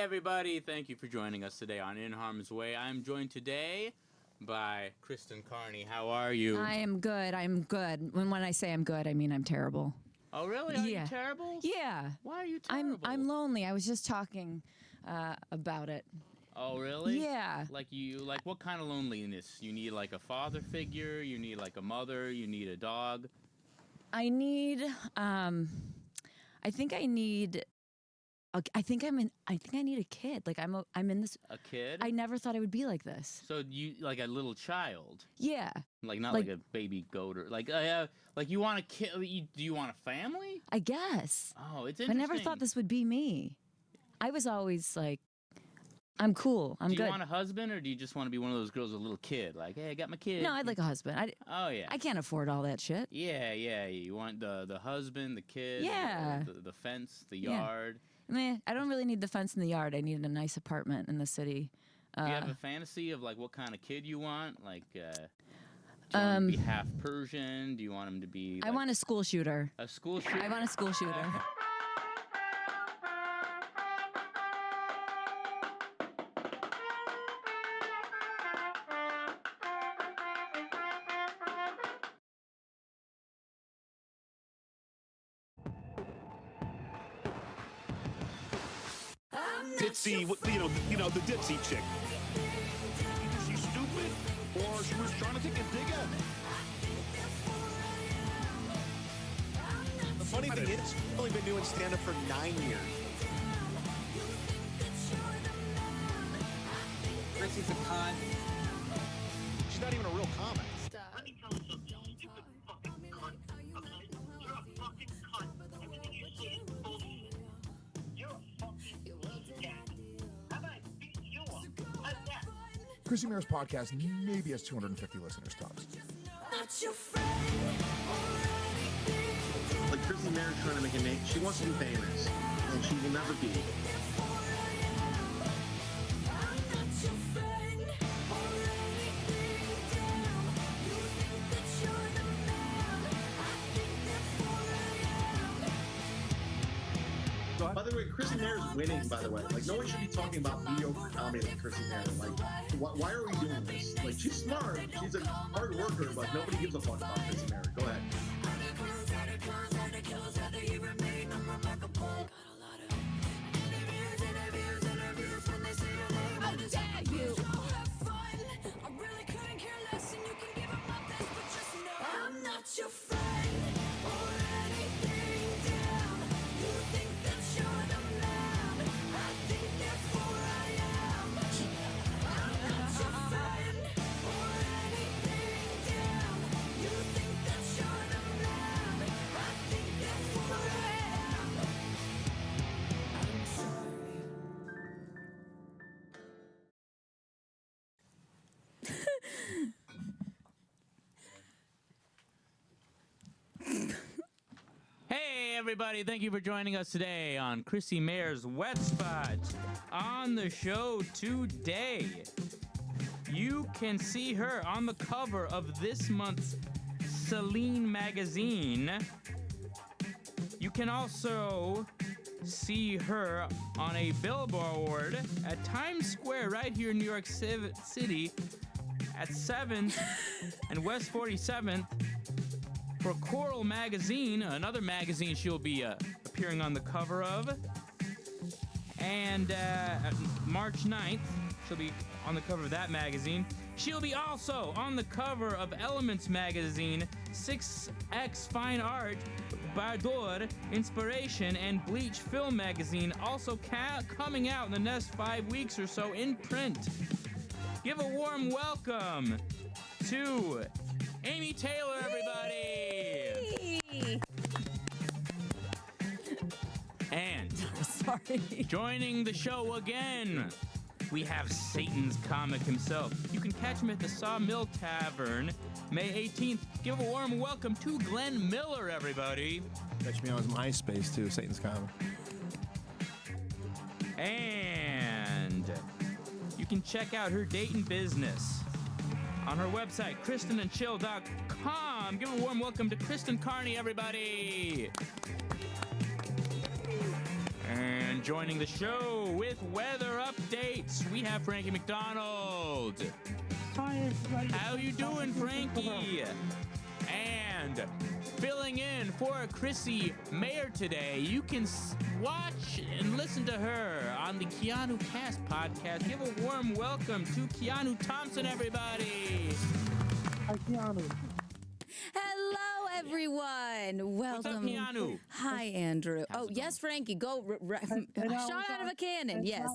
everybody. Thank you for joining us today on In Harm's Way. I'm joined today by Kristen Carney. How are you? I am good. I'm good. When I say I'm good, I mean I'm terrible. Oh, really? Are you terrible? Yeah. Why are you terrible? I'm lonely. I was just talking about it. Oh, really? Yeah. Like what kind of loneliness? You need like a father figure, you need like a mother, you need a dog? I need I think I need I think I need a kid. Like I'm in this. A kid? I never thought I would be like this. So you like a little child? Yeah. Like not like a baby goat or like you want a kid? Do you want a family? I guess. Oh, it's interesting. I never thought this would be me. I was always like, I'm cool. I'm good. Do you want a husband, or do you just want to be one of those girls with a little kid? Like, hey, I got my kid. No, I'd like a husband. Oh yeah. I can't afford all that shit. Yeah. You want the husband, the kid. Yeah. The fence, the yard. Meh, I don't really need the fence in the yard. I need a nice apartment in the city. Do you have a fantasy of like what kind of kid you want? Like, do you want him to be half Persian? Do you want him to be? Like, I want a school shooter. A school shooter. I want a school shooter. Ditzy, you know, the ditzy chick. Either she's stupid or she was trying to take a dig at me. The funny thing is, I've only been doing stand-up for 9 years. Chrissie's a cunt. She's not even a real comic. Let me tell you something, you stupid fucking cunt, okay? You're a fucking cunt. Everything you say is bullshit. You're a fucking scat. How about I beat you up? How's that? Chrissie Mayr's podcast maybe has 250 listeners tops. Like Chrissie Mayr is trying to make a name. She wants to be famous, and she will never be. By the way, Chrissie Mayr is winning, by the way. Like, no one should be talking about mediocre comedy with Chrissie Mayr. Like, why are we doing this? Like, she's smart. She's a hard worker, but nobody gives a fuck about Chrissie Mayr. Go ahead. How dare you? I'm not your friend or anything down. You think that you're the man. I think therefore I am. I'm not your friend or anything down. You think that you're the man. I think therefore I am. I'm sorry. Hey everybody, thank you for joining us today on Chrissie Mayr's Wet Spot. On the show today, you can see her on the cover of this month's Celine magazine. You can also see her on a billboard at Times Square right here in New York City at 7th and West 47th. For Coral Magazine, another magazine she'll be appearing on the cover of. And March 9th, she'll be on the cover of that magazine. She'll be also on the cover of Elements Magazine, 6X Fine Art, Bardor Inspiration, and Bleach Film Magazine, also coming out in the next 5 weeks or so in print. Give a warm welcome to Amy Taylor, everybody! And Sorry. joining the show again, we have Satan's comic himself. You can catch him at the Sawmill Tavern, May 18th. Give a warm welcome to Glenn Miller, everybody. Catch me on MySpace too, Satan's Comic. And you can check out her Dayton business on her website, KristenandChill.com. Give a warm welcome to Kristen Carney, everybody. And joining the show with weather updates, we have Frankie McDonald. Hi, everybody. How you doing, Frankie? And filling in for Chrissie Mayr today, you can watch and listen to her on the Keanu Cast podcast. Give a warm welcome to Keanu Thompson, everybody. Hi, Keanu. Hello, everyone. What's up, Welcome. Keanu? Hi, Andrew. How's Oh, it yes, Frankie. Go. Shot out of a cannon. Yes.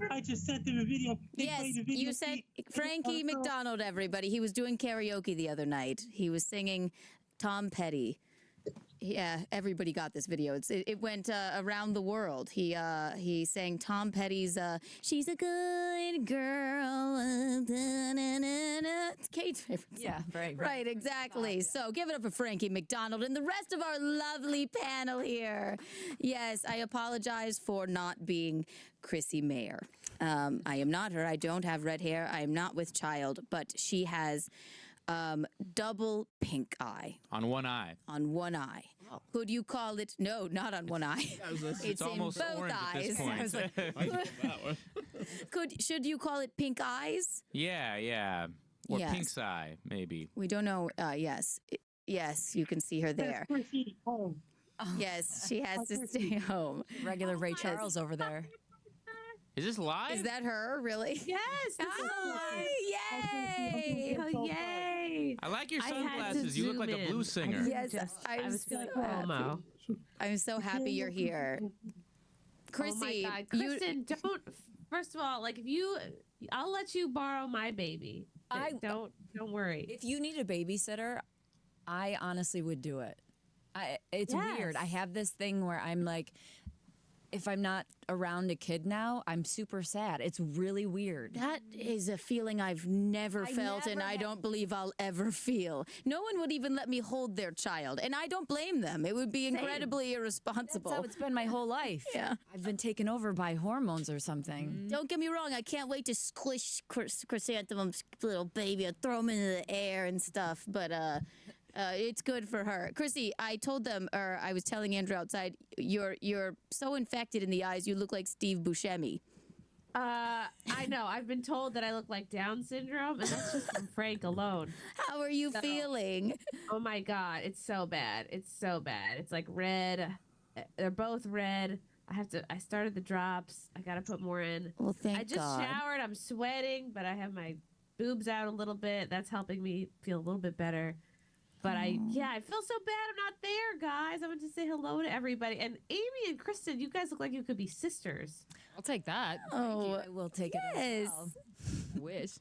I just sent them a video. They Yes, played the video. you said Frankie McDonald, everybody. He was doing karaoke the other night. He was singing Tom Petty. Yeah, everybody got this video. It went around the world. He sang Tom Petty's "She's a Good Girl." It's Kate's favorite song. Yeah, Right, exactly. So give it up for Frankie McDonald and the rest of our lovely panel here. Yes, I apologize for not being Chrissie Mayr. I am not her. I don't have red hair. I am not with child, but she has double pink eye On one eye. on one eye. Could you call it? No, not on one eye. It's in almost both orange eyes. at this point. Should you call it pink eyes? Yeah. Or Yes. pink's eye, maybe. We don't know. Yes. Yes, you can see her there. Chrissy, home. Yes, she has to stay home. Regular Ray Charles over there. Is this live? Is that her, really? Yes. This is Hi, yay! Oh, yay. I like your I had to sunglasses. You look like zoom a blues in. singer. Yes, I was feeling so happy. FOMO. I'm so happy you're here. Chrissy, oh my God, you, Kristen, don't. First of all, like if you, I'll let you borrow my baby. Don't worry. If you need a babysitter, I honestly would do it. It's weird. I Yes. have this thing where I'm like, if I'm not around a kid now, I'm super sad. It's really weird. that is a feeling I've never I felt, and never I had- don't believe I'll ever feel. No one would even let me hold their child, and I don't blame them. It would be incredibly irresponsible. That's how it's been my whole life. Yeah. I've been taken over by hormones or something. Don't get me wrong. I can't wait to squish Chrysanthemum's little baby and throw him into the air and stuff. But it's good for her. Chrissy, I told them, or I was telling Andrew outside, you're so infected in the eyes. You look like Steve Buscemi. I know. I've been told that I look like Down syndrome, and that's just from Frank alone. How are you feeling? Oh my God, it's so bad. It's so bad. It's like red. They're both red. I started the drops. I gotta put more in. Well, thank I just God. showered. I'm sweating, but I have my boobs out a little bit. That's helping me feel a little bit better. But I feel so bad I'm not there, guys. I want to say hello to everybody. And Amy and Kristen, you guys look like you could be sisters. I'll take that. Oh, I will take it yes. as well. Wish.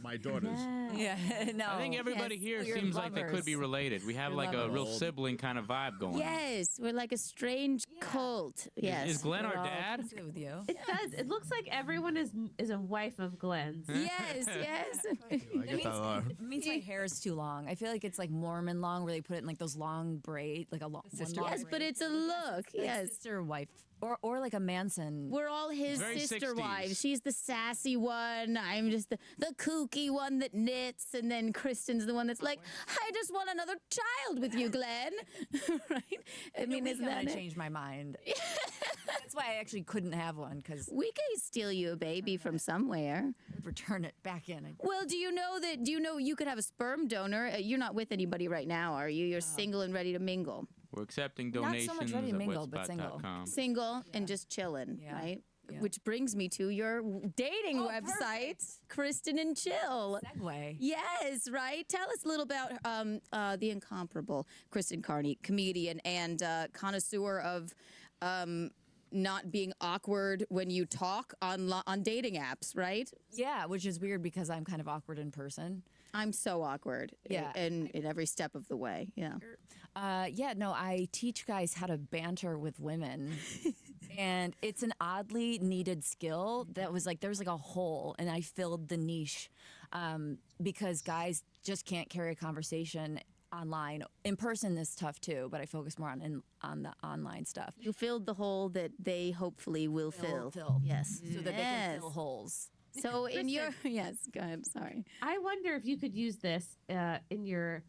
My daughters. Yeah, no. I think everybody yes, here we're seems like they could lovers. be related. We have We're like a real lovers. sibling kind of vibe going on. Yes, we're like a strange cult. Yes. Is Glenn our We're all dad? good with you. It does. It looks like everyone is a wife of Glenn's. Yes, yes. I get that a lot. It means my hair is too long. I feel like it's like Mormon long, where they put it in like those long braid, like a long sister. Yes, but it's a look. Yes. sister wife, or like a Manson. We're all his Very sister 60s. wives. She's the sassy one. I'm just the kooky one that knits. And then Kristen's the one that's like, I just want another child with you, Glenn. Right? I mean, isn't that I it? changed my mind. That's why I actually couldn't have one, because We can steal you a baby from somewhere. return it back in. Well, do you know you could have a sperm donor? You're not with anybody right now, are you? You're single and ready to mingle. We're accepting Not so donations much ready to at mingle, but single. wetspot.com. Single and just chilling, Yeah. right? Yeah. Which brings me to your dating Oh, website, Kristen and Chill. Segway. Yes, right. Tell us a little about the incomparable Kristen Carney, comedian and connoisseur of not being awkward when you talk on dating apps, right? Yeah, which is weird because I'm kind of awkward in person. I'm so awkward. Yeah. in every step of the way. Yeah. No, I teach guys how to banter with women. And it's an oddly needed skill that was like, there was like a hole and I filled the niche because guys just can't carry a conversation online. In person is tough too, but I focus more on the online stuff. You filled the hole that they hopefully will fill. Yes. So that they can fill holes. So in your yes, go ahead. Sorry. I wonder if you could use this in your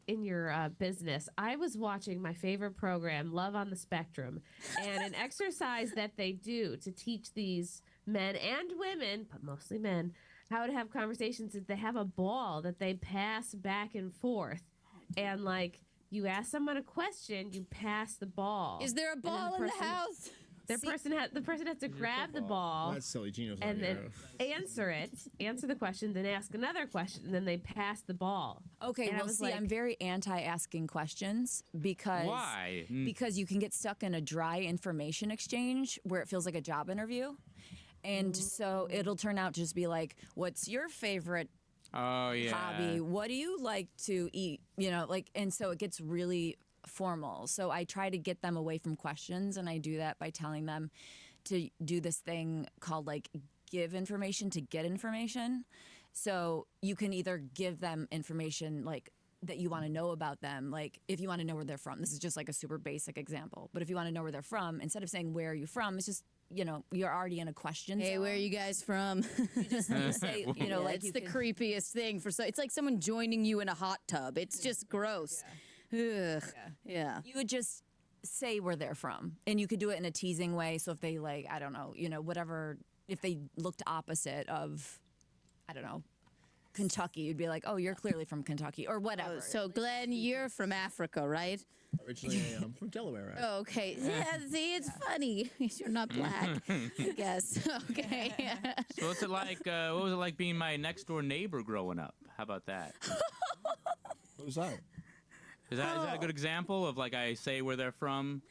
in your business, I was watching my favorite program, Love on the Spectrum, and an exercise that they do to teach these men and women, but mostly men, how to have conversations is they have a ball that they pass back and forth. And like you ask someone a question, you pass the ball. Is there a ball in the house? The person has to grab the ball That's silly. Gino's and not then here. answer the question, then ask another question, and then they pass the ball. Okay, And I well, was see, like- I'm very anti asking questions because Why? because you can get stuck in a dry information exchange where it feels like a job interview, and so it'll turn out to just be like, "What's your favorite Oh yeah. hobby? What do you like to eat?" You know, like, and so it gets really formal. So I try to get them away from questions, and I do that by telling them to do this thing called like give information to get information. So you can either give them information like that you want to know about them, like if you want to know where they're from. This is just like a super basic example. But if you want to know where they're from, instead of saying where are you from, it's just, you know, you're already in a question. Hey, where are you guys from? You say, you know, like it's you the could- creepiest thing for it's like someone joining you in a hot tub. It's just gross. Ugh. Yeah. You would just say where they're from, and you could do it in a teasing way. So if they like, I don't know, you know, whatever, if they looked opposite of, I don't know, Kentucky, you'd be like, oh, you're clearly from Kentucky or whatever. So Glenn, you're from Africa, right? Originally, I'm from Delaware. Right? Oh, okay. Yeah, see, it's funny. You're not black, I guess. Okay. So what's it like? What was it like being my next door neighbor growing up? How about that? What was that? Is that a good example of like I say where they're from?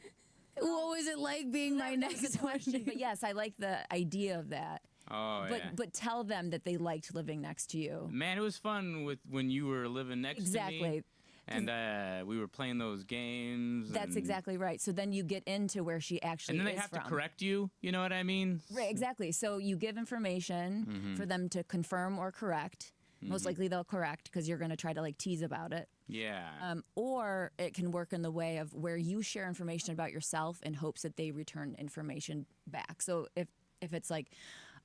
What was it like being my next question. But yes, I like the idea of that. Oh But yeah. but tell them that they liked living next to you. Man, it was fun with when you were living next to me. Exactly. And we were playing those games. That's and, exactly right. So then you get into where she actually And then they is have from. to correct you. You know what I mean? Right, exactly. So you give information for them to confirm or correct. Most likely they'll correct because you're going to try to like tease about it. Yeah. Or it can work in the way of where you share information about yourself in hopes that they return information back. So if it's like,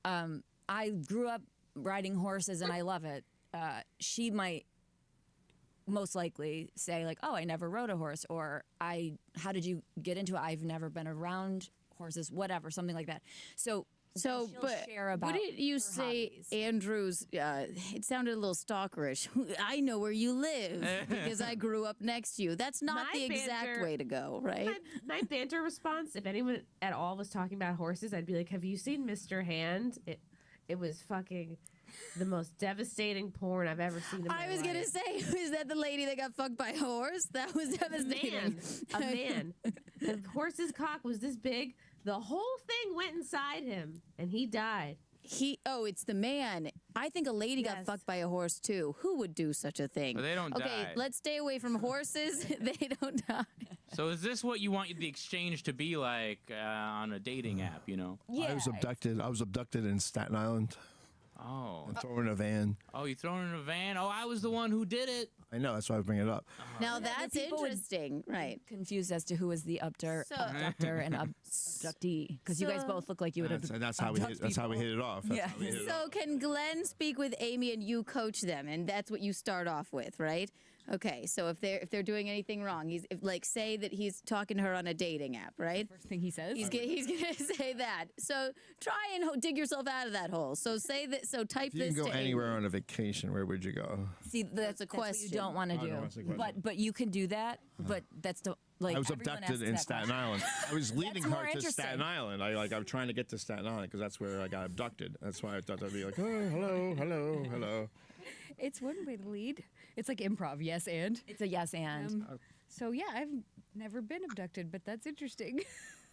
I grew up riding horses and I love it, she might most likely say like, oh, I never rode a horse, or how did you get into it? I've never been around horses, whatever, something like that. So she'll but share about what did you her say, hobbies. Andrews? It sounded a little stalkerish. I know where you live because I grew up next to you. That's not My the exact banter- way to go, right? My banter response, if anyone at all was talking about horses, I'd be like, have you seen Mr. Hand? It was fucking the most devastating porn I've ever seen in my life. I was gonna say, is that the lady that got fucked by a horse? That was devastating. A man. The horse's cock was this big. The whole thing went inside him, and he died. It's the man. I think a lady got Yes. fucked by a horse too. Who would do such a thing? But they don't okay, die. let's stay away from horses. They don't die. So is this what you want the exchange to be like on a dating app? You know? Yeah. I was abducted in Staten Island Oh. and thrown in a van. Oh, you thrown in a van? Oh, I was the one who did it. I know, that's why I bring it up. Now the that's people would- interesting, right? Confused as to who was the abductor and abductee, because you guys So- both look like you would have. That's how we hit. That's how we hit it off. That's Yeah. how we hit it So off. can Glenn speak with Amy and you coach them, and that's what you start off with, right? Okay, so if they're doing anything wrong, like say that he's talking to her on a dating app, right? First thing he says. He's gonna say that. So try and dig yourself out of that hole. So say that. So type If you this can go to anywhere Amy. on a vacation, where would you go? See, that's a what you question. don't want to Oh, do. no, that's a question. But you can do that. But that's the like. I was everyone abducted asks in that Staten question. Island. I was leading more her to interesting. Staten Island. I'm trying to get to Staten Island because that's where I got abducted. That's why I thought I'd be like, oh, hello, hello, hello. It's one way to lead. It's like improv, yes and. It's a yes and. So yeah, I've never been abducted, but that's interesting.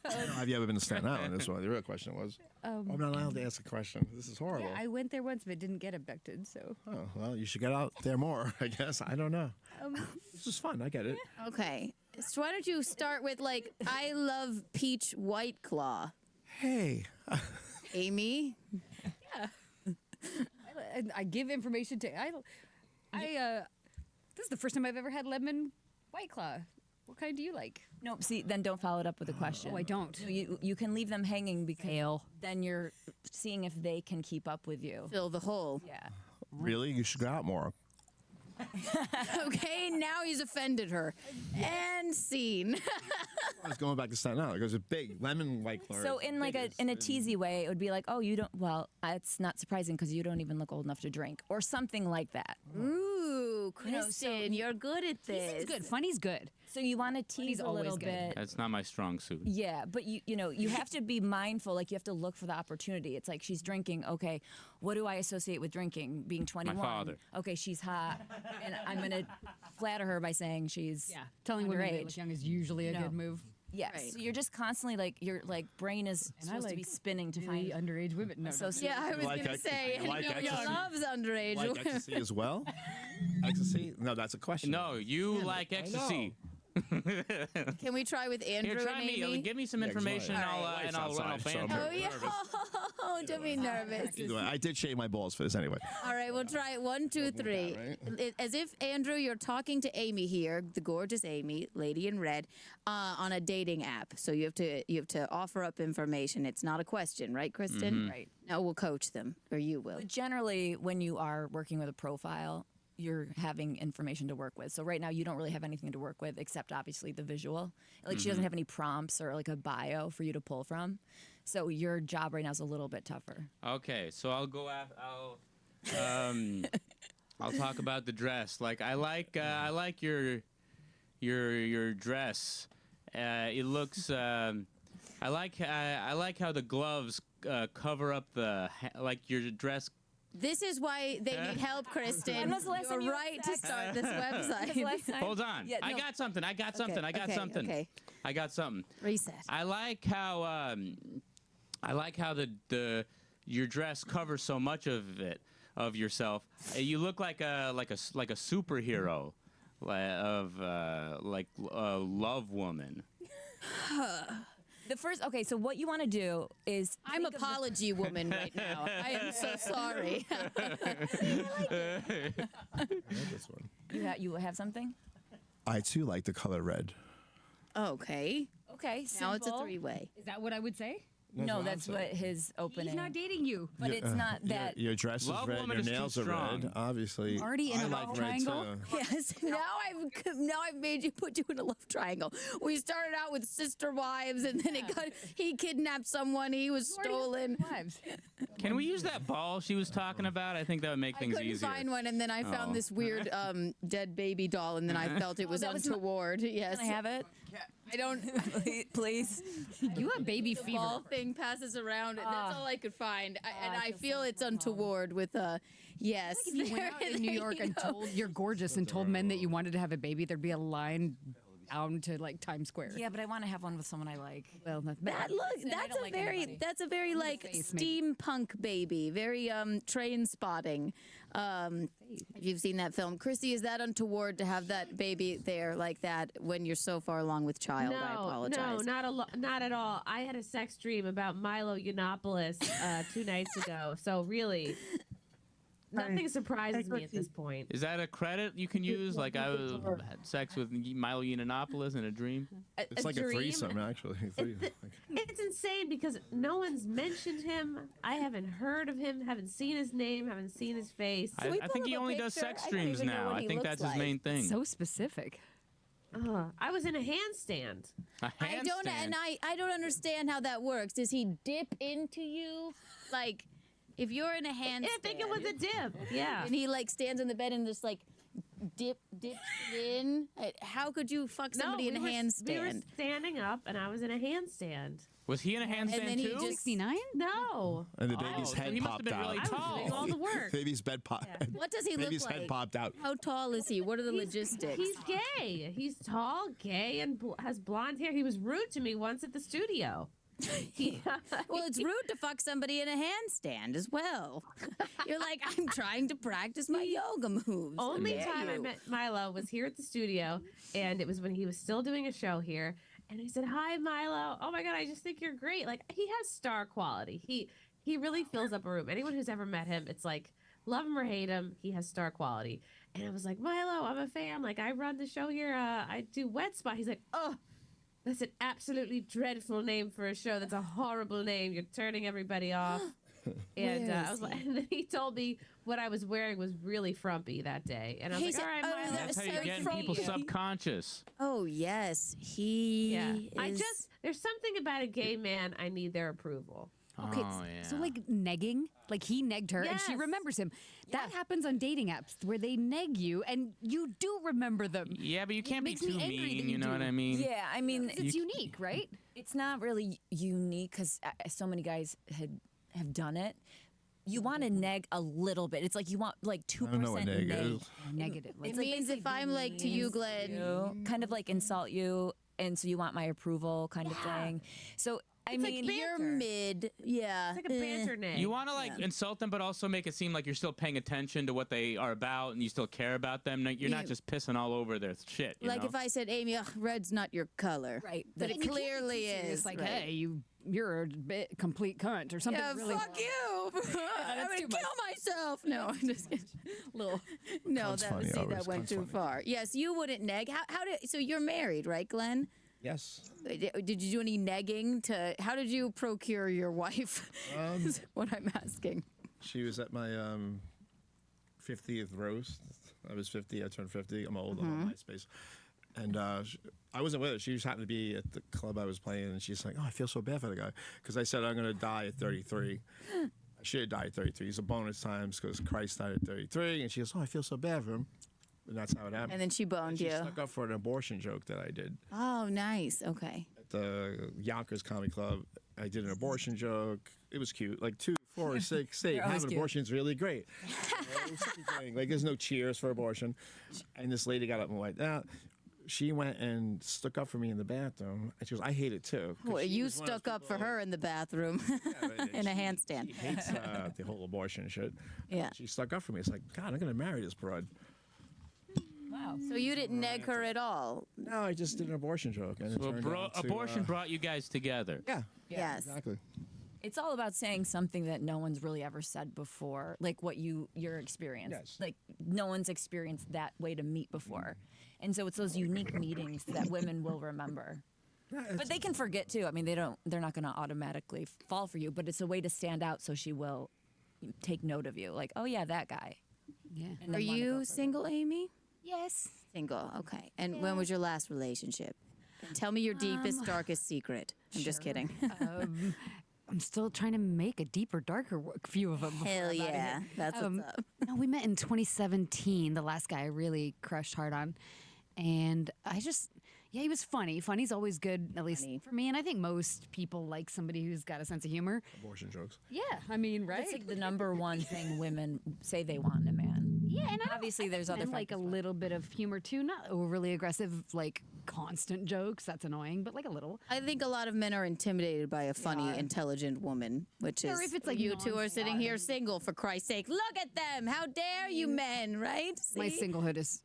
Have you ever been to Staten Island? That's what the real question was. I'm not allowed to ask a question. This is horrible. Yeah, I went there once, but didn't get abducted. So Oh, well, you should get out there more, I guess. I don't know. This is fun. I get it. Okay. So why don't you start with like I love peach white claw, Hey. Amy? I give information to this is the first time I've ever had lemon white claw. What kind do you like? Nope. See, then don't follow it up with a question. Oh, I don't. So you can leave them hanging because then you're seeing if they can keep up with you. Fill the hole. Yeah. Really? You should go out more. Okay, now he's offended her. And scene. I was going back to Staten Island. It was a big lemon White Claw. So in like a teasy way, it would be like, oh, you don't. Well, it's not surprising because you don't even look old enough to drink, or something like that. Ooh, Kristen, you're good at this. He's good. Funny's good. So you want to tease a always little good. bit. That's not my strong suit. Yeah, but you have to be mindful. Like you have to look for the opportunity. It's like she's drinking. Okay, what do I associate with drinking? Being 21. My father. Okay, she's hot, and I'm gonna flatter her by saying she's Telling women they underage. look young is usually a good move. Yes. Right. So you're just constantly like your brain is supposed to be spinning to find underage women. No, associate. Yeah, I was Like going to say, you like he ecstasy? loves underage Like women. ecstasy as well? Ecstasy? No, that's a question. No, you like ecstasy. Can we try with Andrew Here, try and Amy? me. Give me some information, and I'll outside, so I'm banter. Oh, yeah. Oh, don't be nervous. Either way, I did shave my balls for this anyway. All right, we'll try it. 1, 2, 3. As if, Andrew, you're talking to Amy here, the gorgeous Amy, lady in red, on a dating app. So you have to offer up information. It's not a question, right, Kristen? Right. No, we'll coach them, or you will. But generally, when you are working with a profile, you're having information to work with. So right now, you don't really have anything to work with except obviously the visual. Like she doesn't have any prompts or like a bio for you to pull from. So your job right now is a little bit tougher. Okay, so I'll go after. I'll talk about the dress. Like I like your dress. It looks. I like how the gloves cover up like your dress. This is why they need help, Kristen. When was the last time You're you right had to sex? start this website. Hold on. Yeah, I no. got something. I got something. Okay. I got something. Reset. I like how the your dress covers so much of yourself. You look like a superhero, like a love woman. Okay, so what you want to do is I'm apology woman right now. I am so sorry. This one. you have something. I too like the color red. Okay. Okay, Now it's a simple. 3-way. Is that what I would say? No, what that's I'm what saying. his opening. He's not dating you. But it's not that. Your dress is Love red. woman Your is too nails are strong. red. Obviously, Already in I a like love red triangle? too. Yes. Now I've made you put you in a love triangle. We started out with sister wives, and then he kidnapped someone. He was stolen. Wives. Can we use that ball she was talking about? I think that would make I things couldn't easier. find one, and then I found Oh. this weird dead baby doll, and then I felt it was that was my- untoward. Yes. Can I have it? I don't. Please. You have baby The fever. ball thing passes around. That's all I could find, and I feel it's untoward. With yes. If you went out in New There York you and go. told you're gorgeous and told men that you wanted to have a baby, there'd be a line down to like Times Square. Yeah, but I want to have one with someone I like. Well, That that's a very like face, maybe. steampunk baby, very train spotting. If you've seen that film, Chrissy, is that untoward to have that baby there like that when you're so far along with child? I apologize. No, not at all. I had a sex dream about Milo Yiannopoulos 2 nights ago. So really, nothing surprises me at this point. Is that a credit you can use? Like I had sex with Milo Yiannopoulos in a dream. It's like a dream? threesome, actually. It's insane because no one's mentioned him. I haven't heard of him, haven't seen his name, haven't seen his face. I we think pull he up a only does picture? sex I don't streams even know now. what I he think looks that's his like. main thing. So specific. I was in a handstand. A I don't, handstand. and I don't understand how that works. Does he dip into you, like if you're in a handstand? I think it was a dip. Yeah. And he like stands on the bed and just like dips in. How could you fuck somebody in a handstand? We were standing up, and I was in a handstand. Was he in a handstand then he too? just- 69? No. And the baby's so head he must have popped been out. really I was tall. doing all the work. Baby's bed popped. What does he look Baby's like? head popped out. How tall is he? What are the logistics? He's gay. He's tall, gay, and has blonde hair. He was rude to me once at the studio. Well, it's rude to fuck somebody in a handstand as well. You're like, I'm trying to practice my yoga moves. Only Dare time I you. met Milo was here at the studio, and it was when he was still doing a show here. And I said, "Hi, Milo. Oh my God, I just think you're great. Like he has star quality. He really fills up a room. Anyone who's ever met him, it's like love him or hate him, he has star quality." And I was like, "Milo, I'm a fan. Like I run the show here. I do Wet Spot." He's like, "Oh, that's an absolutely dreadful name for a show. That's a horrible name. You're turning everybody off." And Where I is was like, he? and then he told me what I was wearing was really frumpy that day, and I was He's- like, all right, oh, Milo. That's how you So get in from people's you. subconscious. Oh yes, he. Yeah, I is- just there's something about a gay man. I need their approval. Okay, Oh, yeah. so like negging, like he negged her and she Yes. remembers him. That happens on dating apps where they neg you and you do remember them. Yeah, but you can't be makes me too angry that mean. you You know do. what I mean? Yeah, I mean, It's unique, right? it's not really unique because so many guys have done it. You want to neg a little bit. It's like you want like 2% I don't know what neg is. Negative. It like means basically if I'm like to you, Glenn. kind of like insult you, and so you want my approval, kind of thing. So I It's like mean, You're banter. mid, yeah. It's like a banter name. You want to like insult them, but also make it seem like you're still paying attention to what they are about and you still care about them. No, you're not Yeah. just pissing all over their shit. You Like know? if I said, Amy, red's not your color. Right. But it And you can't be clearly too serious, is. like, right. hey, you're a bit complete cunt or something. Yeah, really fuck you. I'm that's gonna too kill myself. No, I'm just kidding. little. No, Cunt's that funny, see, always. that went Cunt's too funny. far. Yes, you wouldn't neg. How did? So you're married, right, Glenn? Yes. Did you do any negging to? How did you procure your wife? Is what I'm asking. She was at my 50th roast. I was 50. I turned 50. I'm old. I'm on MySpace. And I wasn't with her. She just happened to be at the club I was playing, and she's like, "Oh, I feel so bad for the guy," because I said I'm going to die at 33. I should have died at 33. It's a bonus times because Christ died at 33, and she goes, "Oh, I feel so bad for him," and that's how it happened. And then she boned she you. stuck up for an abortion joke that I did Oh, nice. Okay. at the Yonkers Comedy Club. I did an abortion joke. It was cute. Like 2, 4, 6, 8. always Having an cute. abortion is really great. It was something. Like there's no cheers for abortion. And this lady got up and went, "Ah." She went and stuck up for me in the bathroom. And she goes, "I hate it too." 'Cause Well, she you was one of stuck those up for people- her in the bathroom but in a she- handstand. She hates the whole abortion shit. Yeah. She stuck up for me. It's like, God, I'm going to marry this broad. wow. So you didn't neg her at all. No, I just did an abortion joke. And it So turned out to, abortion brought you guys together. Yeah. Yes. Exactly. It's all about saying something that no one's really ever said before, like what your experience. Yes. Like no one's experienced that way to meet before. And so it's those unique meetings that women will remember. But they can forget too. I mean, they're not going to automatically fall for you, but it's a way to stand out so she will take note of you. Like, "Oh yeah, that guy." Yeah. And Are then wanna go you further. single, Amy? Yes. Single. Okay. And when was your last relationship? Tell me your deepest, darkest secret. I'm just kidding. I'm still trying to make a deeper, darker few of them. Hell yeah. That's what's up. No, we met in 2017. The last guy I really crushed hard on. And I just, yeah, he was funny. Funny's always good, at least Funny. for me. And I think most people like somebody who's got a sense of humor. Abortion jokes. Yeah, I mean, right? It's like the number one thing women say they want in a man. Yeah, and Obviously, there's other and like a factors, but- little bit of humor too, not overly aggressive, like constant jokes. That's annoying, but like a little. I think a lot of men are intimidated by a funny, intelligent woman, which Or is if it's, like, you two are nonchalant sitting here single, for Christ's sake. Look at them. How dare you men, right? My See? singlehood is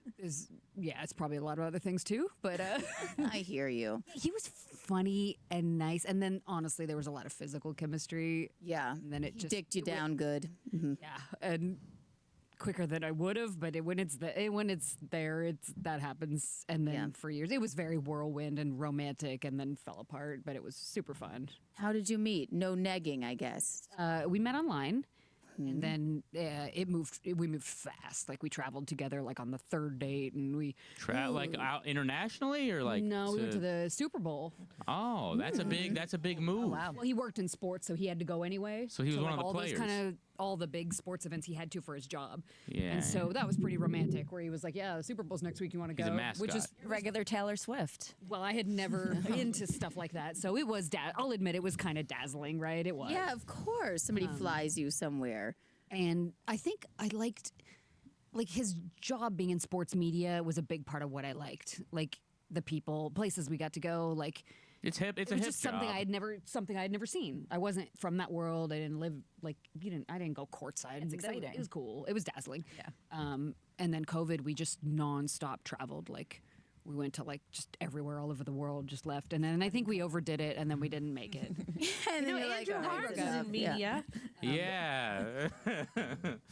yeah, it's probably a lot of other things too, but I hear you. he was funny and nice. And then honestly, there was a lot of physical chemistry. Yeah. And then it just Dicked you it went- down good. Mhm. Yeah, and quicker than I would have, but when it's there, that happens. And then Yeah. for years, it was very whirlwind and romantic, and then fell apart. But it was super fun. How did you meet? No negging, I guess. We met online. And then we moved fast. Like we traveled together like on the third date, and we Like out internationally or like we went to the Super Bowl. Oh, that's a big move. Wow. Well, he worked in sports, so he had to go anyway. So he was one like of the all players. Those kind of all the big sports events he had to for his job. Yeah, And so yeah. that was pretty romantic. Where he was like, "Yeah, the Super Bowl's next week. You want to go?" He's a mascot. Which is Regular Taylor Swift. well, I had never been to stuff like that, so it was. I'll admit it was kind of dazzling, right? It was. Yeah, of course. Somebody flies you somewhere. And I think I liked, like his job being in sports media was a big part of what I liked. Like the people, places we got to go, like. It's hip. It's It a was hip just something job. I had never seen. I wasn't from that world. I didn't live like I didn't go courtside. It's That was- exciting. It was cool. It was dazzling. Yeah. And then COVID, we just nonstop traveled. Like we went to like just everywhere all over the world. Just left, and then I think we overdid it, and then we didn't make it. And You know, then you're like, Andrew "Oh, Harms it's is enough." in Yeah. media. Yeah.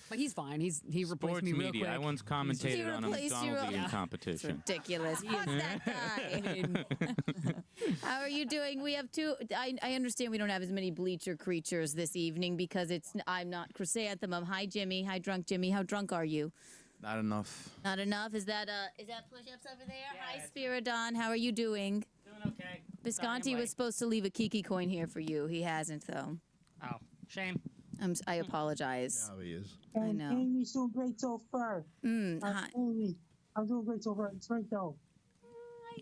But he's fine. He replaced Sports me real media. quick. I once commentated on a replaced you McDonald's real- eating It's competition. ridiculous. Fuck that guy. How are you doing? We have two. I understand we don't have as many bleacher creatures this evening because I'm not Chrysanthemum. Hi, Jimmy. Hi, drunk Jimmy. How drunk are you? Not enough. Not enough. Is that push-ups over there? Hi, Spiridon. How are you doing? Doing okay. Visconti was supposed to leave a Kiki coin here for you. He hasn't though. Oh, shame. I apologize. How he is. I know. Amy's doing great so far. Hi. Amy, I'm doing great so far. It's right though.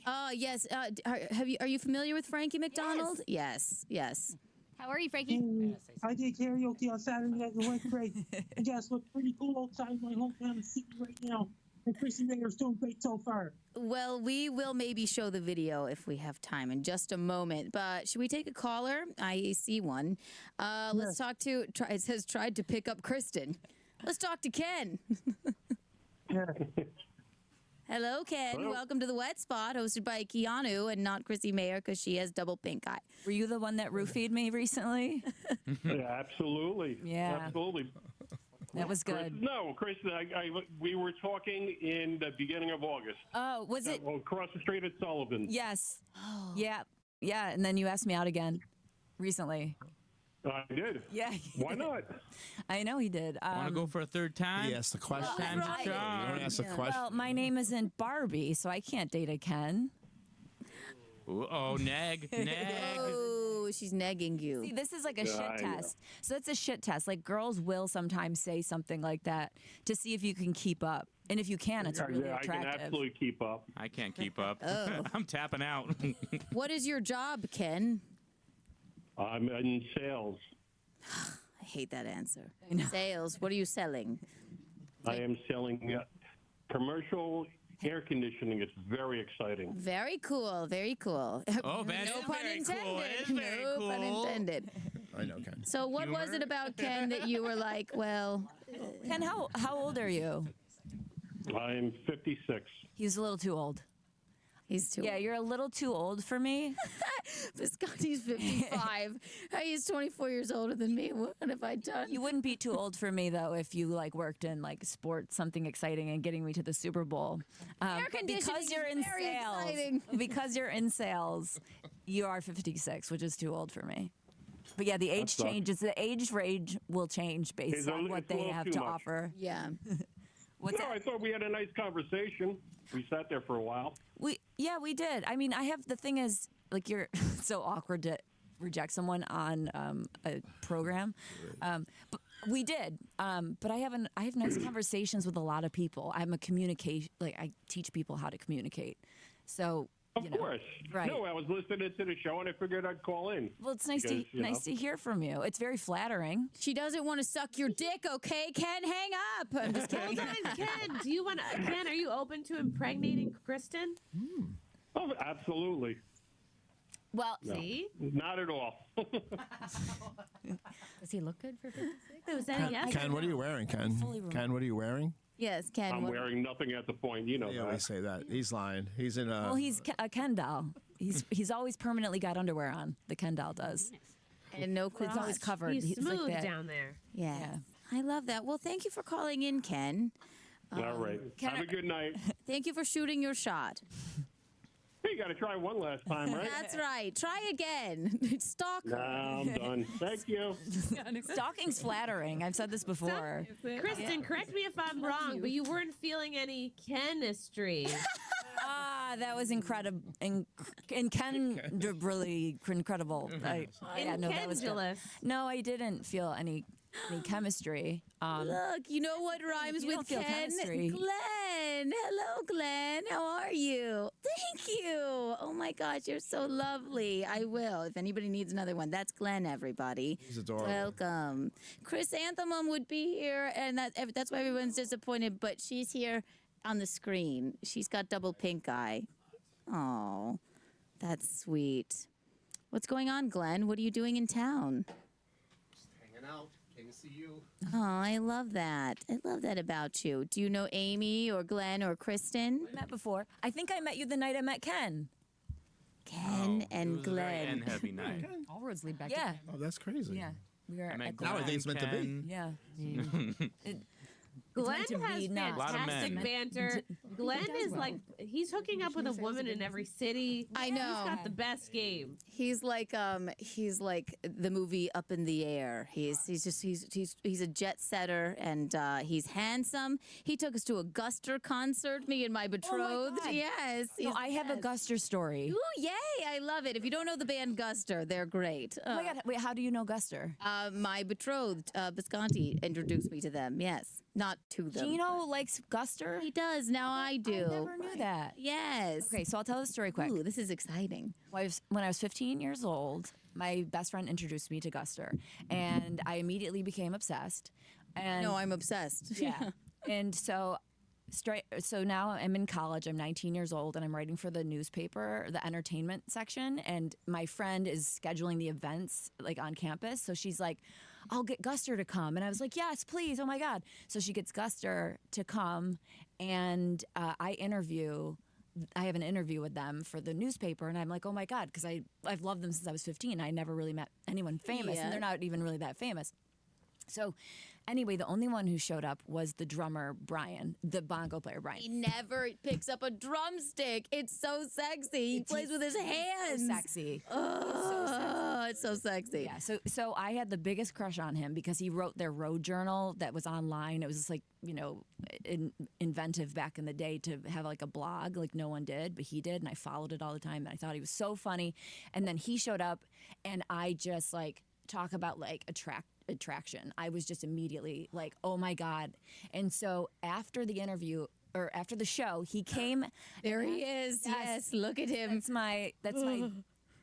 Oh yes. Are you familiar with Frankie McDonald? Yes. Yes. How are you, Frankie? Amy, I did karaoke on Saturday night. It went great. And guess what's pretty cool outside my hometown city right now? And Chrissie Mayr is doing great so far. Well, we will maybe show the video if we have time in just a moment. But should we take a caller? I see one. Let's talk to. It says tried to pick up Kristen. Let's talk to Ken. Hello, Ken. Hello. Welcome to the Wet Spot, hosted by Keanu and not Chrissie Mayr because she has double pink eye. Were you the one that roofied me recently? Yeah, absolutely. Yeah. Absolutely. That was good. No, Chris, we were talking in the beginning of August. Oh, was it? Across the street at Sullivan's. Yes. Yeah. Yeah. And then you asked me out again recently. I did. Yeah. Why not? I know he did. Want to go for a third time? He asked the question. Time's a You charm. don't ask the question. Well, my name isn't Barbie, so I can't date a Ken. Ooh, oh, neg. Oh, she's negging you. See, this is like a Yeah, I shit know. test. So that's a shit test. Like girls will sometimes say something like that to see if you can keep up. And if you can, it's really Yeah, I attractive. can absolutely keep up. I can't keep up. Oh. I'm tapping out. What is your job, Ken? I'm in sales. I hate that answer. Sales. What are you selling? I am selling commercial air conditioning. It's very exciting. Very cool. Very cool. Oh, that no is pun very intended. cool. It is very no pun cool. intended. I know, Ken. So what was it about Ken that you were like, well, Ken, how old are you? I am 56. He's a little too old. He's too Yeah, you're a little too old for me. Visconti's 55. He's 24 years older than me. What have I done? You wouldn't be too old for me though if you like worked in like sports, something exciting, and getting me to the Super Bowl. Air But conditioning because you're is in very sales, exciting. because you're in sales, you are 56, which is too old for me. But yeah, the age sucks. changes. The age range will change based It's a- on what it's a they little have too to much. offer. Yeah. What's No, that? I thought we had a nice conversation. We sat there for a while. We did. I mean, the thing is, like, you're so awkward to reject someone on a program, but we did. But I have nice conversations with a lot of people. I'm a communication, like I teach people how to communicate. So Of course. right. No, I was listening to the show and I figured I'd call in. Well, it's nice Because, you know. to hear from you. It's very flattering. She doesn't want to suck your dick, okay? Ken, hang up. I'm just kidding. Hold on, Ken. Do you want to? Ken, are you open to impregnating Kristen? Oh, absolutely. Well, No. See? Not at all. Does he look good for 56? Was that a yes? Ken, what are you wearing, Ken? Ken, what are you wearing? Yes, Ken. I'm what- wearing nothing at the point. You know They that. always say that. He's lying. He's in a. well, he's a Ken doll. He's always permanently got underwear on. The Ken doll does. And no crotch. It's always covered. He's like smooth that. down there. Yes. Yeah. I love that. Well, thank you for calling in, Ken. All right. Ken, Have a good night. Thank you for shooting your shot. Hey, you got to try one last time, right? That's right. Try again. Stalker. Nah, I'm done. Thank you. Stalking's flattering. I've said this before. Kristen, correct me if I'm wrong, but you weren't feeling any chemistry. That was incredible. Incredibly incredible. Yeah, no, that was good. Incandulous. No, I didn't feel any chemistry. Look, you know what rhymes You don't with feel Ken? chemistry. Glenn. Hello, Glenn. How are you? Thank you. Oh my gosh, you're so lovely. I will. If anybody needs another one, that's Glenn, everybody. He's adorable. Welcome. Chrysanthemum would be here, and that's why everyone's disappointed, but she's here on the screen. She's got double pink eye. Oh, that's sweet. What's going on, Glenn? What are you doing in town? Hanging out. Came to see you. Oh, I love that. I love that about you. Do you know Amy or Glenn or Kristen? We met before. I think I met you the night I met Ken. Ken and It was a very Glenn. heavy night. All roads lead back Yeah. Oh, that's crazy. Yeah. We were I met at Now I think it's meant to be. Ken. Yeah. Glenn meant to has be not. Lot of fantastic men. banter. Glenn does is well. like he's hooking up with a woman in every city. I know. He's got the best game. He's like the movie Up in the Air. He's a jet setter, and he's handsome. He took us to a Guster concert, me and my betrothed. God. Yes. No, he's I have a the best. Guster story. Ooh, yay! I love it. If you don't know the band Guster, they're great. Oh my God! Wait, how do you know Guster? My betrothed, Visconti, introduced me to them. Yes, not to them. Gino likes Guster. He does. Now I do. I never knew that. Yes. Okay, so I'll tell the story quick. Ooh, this is exciting. When I was 15 years old, my best friend introduced me to Guster, and I immediately became obsessed. And No, I'm obsessed. yeah, and so now I'm in college. I'm 19 years old, and I'm writing for the newspaper, the entertainment section. And my friend is scheduling the events like on campus, so she's like, "I'll get Guster to come," and I was like, "Yes, please! Oh my God!" So she gets Guster to come, and I have an interview with them for the newspaper, and I'm like, oh my God, because I've loved them since I was 15. I never really met anyone famous, Yeah. and they're not even really that famous. So anyway, the only one who showed up was the drummer, Brian, the bongo player, Brian. He never picks up a drumstick. It's so sexy. He plays with his hands. So sexy. Oh, it's so sexy. Yeah, so I had the biggest crush on him because he wrote their road journal that was online. It was just like, inventive back in the day to have like a blog, like no one did, but he did, and I followed it all the time, and I thought he was so funny. And then he showed up, and I just like talk about like attraction. I was just immediately like, oh my God. And so after the interview, or after the show, he came. There he is. Yes, look at him.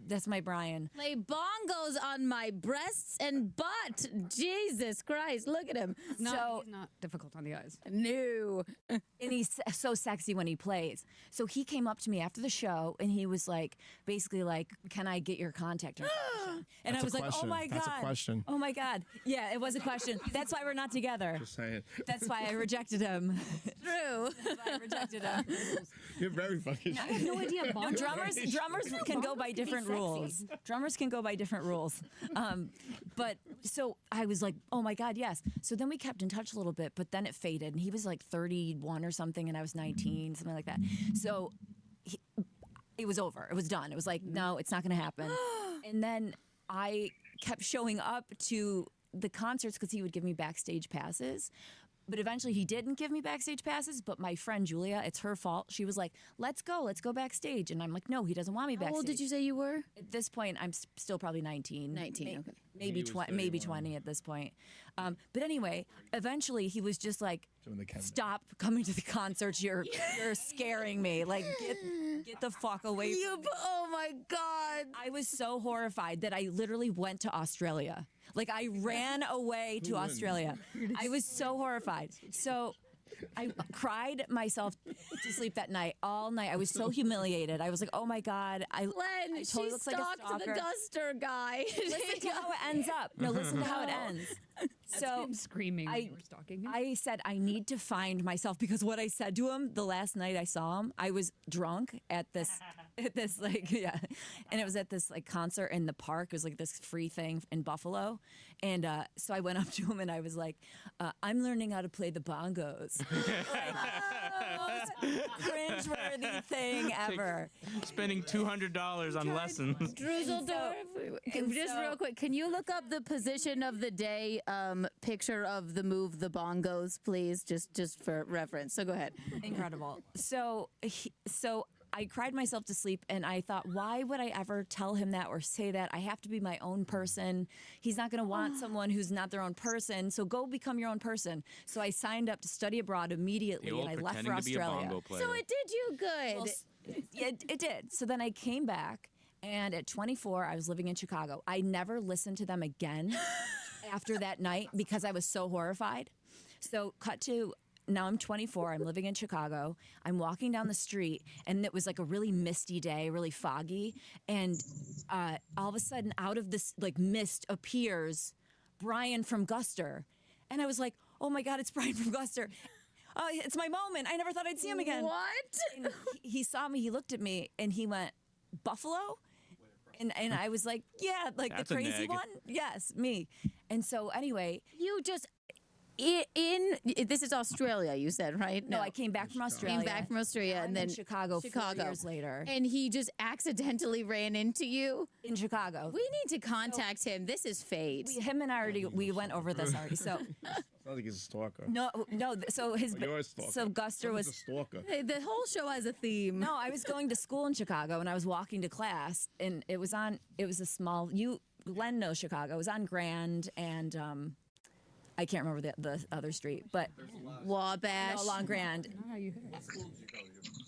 That's my Brian. Play bongos on my breasts and butt. Jesus Christ, look at him. He's not difficult on the eyes. No. And he's so sexy when he plays. So he came up to me after the show, and he was like, basically like, "Can I get your contact information?" And That's I was a like, "Oh question. my God." That's a question. Oh my God. Yeah, it was a question. That's why we're not together. Just saying. That's why I rejected him. True. That's why I rejected him. You're very fucking. I have no idea. Drummers can go by different rules. Drummers can go by different rules. But so I was like, oh my God, yes. So then we kept in touch a little bit, but then it faded, and he was like 31 or something, and I was 19, something like that. So it was over. It was done. It was like, no, it's not going to happen. And then I kept showing up to the concerts because he would give me backstage passes. But eventually he didn't give me backstage passes, but my friend Julia, it's her fault. She was like, let's go backstage. And I'm like, no, he doesn't want me backstage. How old did you say you were? At this point, I'm still probably 19. 19, okay. Maybe 20 at this point. But anyway, eventually he was just like, stop coming to the concerts. You're scaring me. Like, get the fuck away from me. Oh my God. I was so horrified that I literally went to Australia. Like, I ran away to Australia. I was so horrified. So I cried myself to sleep that night, all night. I was so humiliated. I was like, oh my God. I Glenn, totally she look like a stalked the stalker. Guster guy. Listen to how it ends up. No, listen to how it ends. So him screaming when you were stalking him. I said, I need to find myself, because what I said to him the last night I saw him, I was drunk at this like, yeah. And it was at this like concert in the park. It was like this free thing in Buffalo. And so I went up to him and I was like, I'm learning how to play the bongos. Like, most cringeworthy thing ever. Spending $200 on lessons. Druseldorf, just real quick, can you look up the position of the day picture of the move the bongos, please, just for reference. So go ahead. Incredible. So I cried myself to sleep, and I thought, why would I ever tell him that or say that? I have to be my own person. He's not going to want someone who's not their own person. So go become your own person. So I signed up to study abroad immediately, and I left for Australia. So it did you good. Well, yeah, it did. So then I came back, and at 24, I was living in Chicago. I never listened to them again after that night because I was so horrified. So cut to... Now I'm 24, I'm living in Chicago, I'm walking down the street, and it was like a really misty day, really foggy, and all of a sudden out of this like mist appears Brian from Guster. And I was like, oh my God, it's Brian from Guster. Oh, it's my moment. I never thought I'd see him again. What? And he saw me, he looked at me, and he went, Buffalo? And I was like, yeah, like That's the a crazy neg. one? Yes, me. And so anyway... You just... This is Australia, you said, right? No, I came back from Australia. Came back from Australia, and I'm then in Chicago 4 years later. And he just accidentally ran into you in Chicago. We need to contact him. This is fate. Him and I we went over this already. So Sounds like he's a stalker. no. So You're a stalker. so Guster Someone's was a stalker. Hey, the whole show has a theme. No, I was going to school in Chicago and I was walking to class, and it was a small. Glenn knows Chicago. It was on Grand and I can't remember the other street, but Wabash. No, along Grand.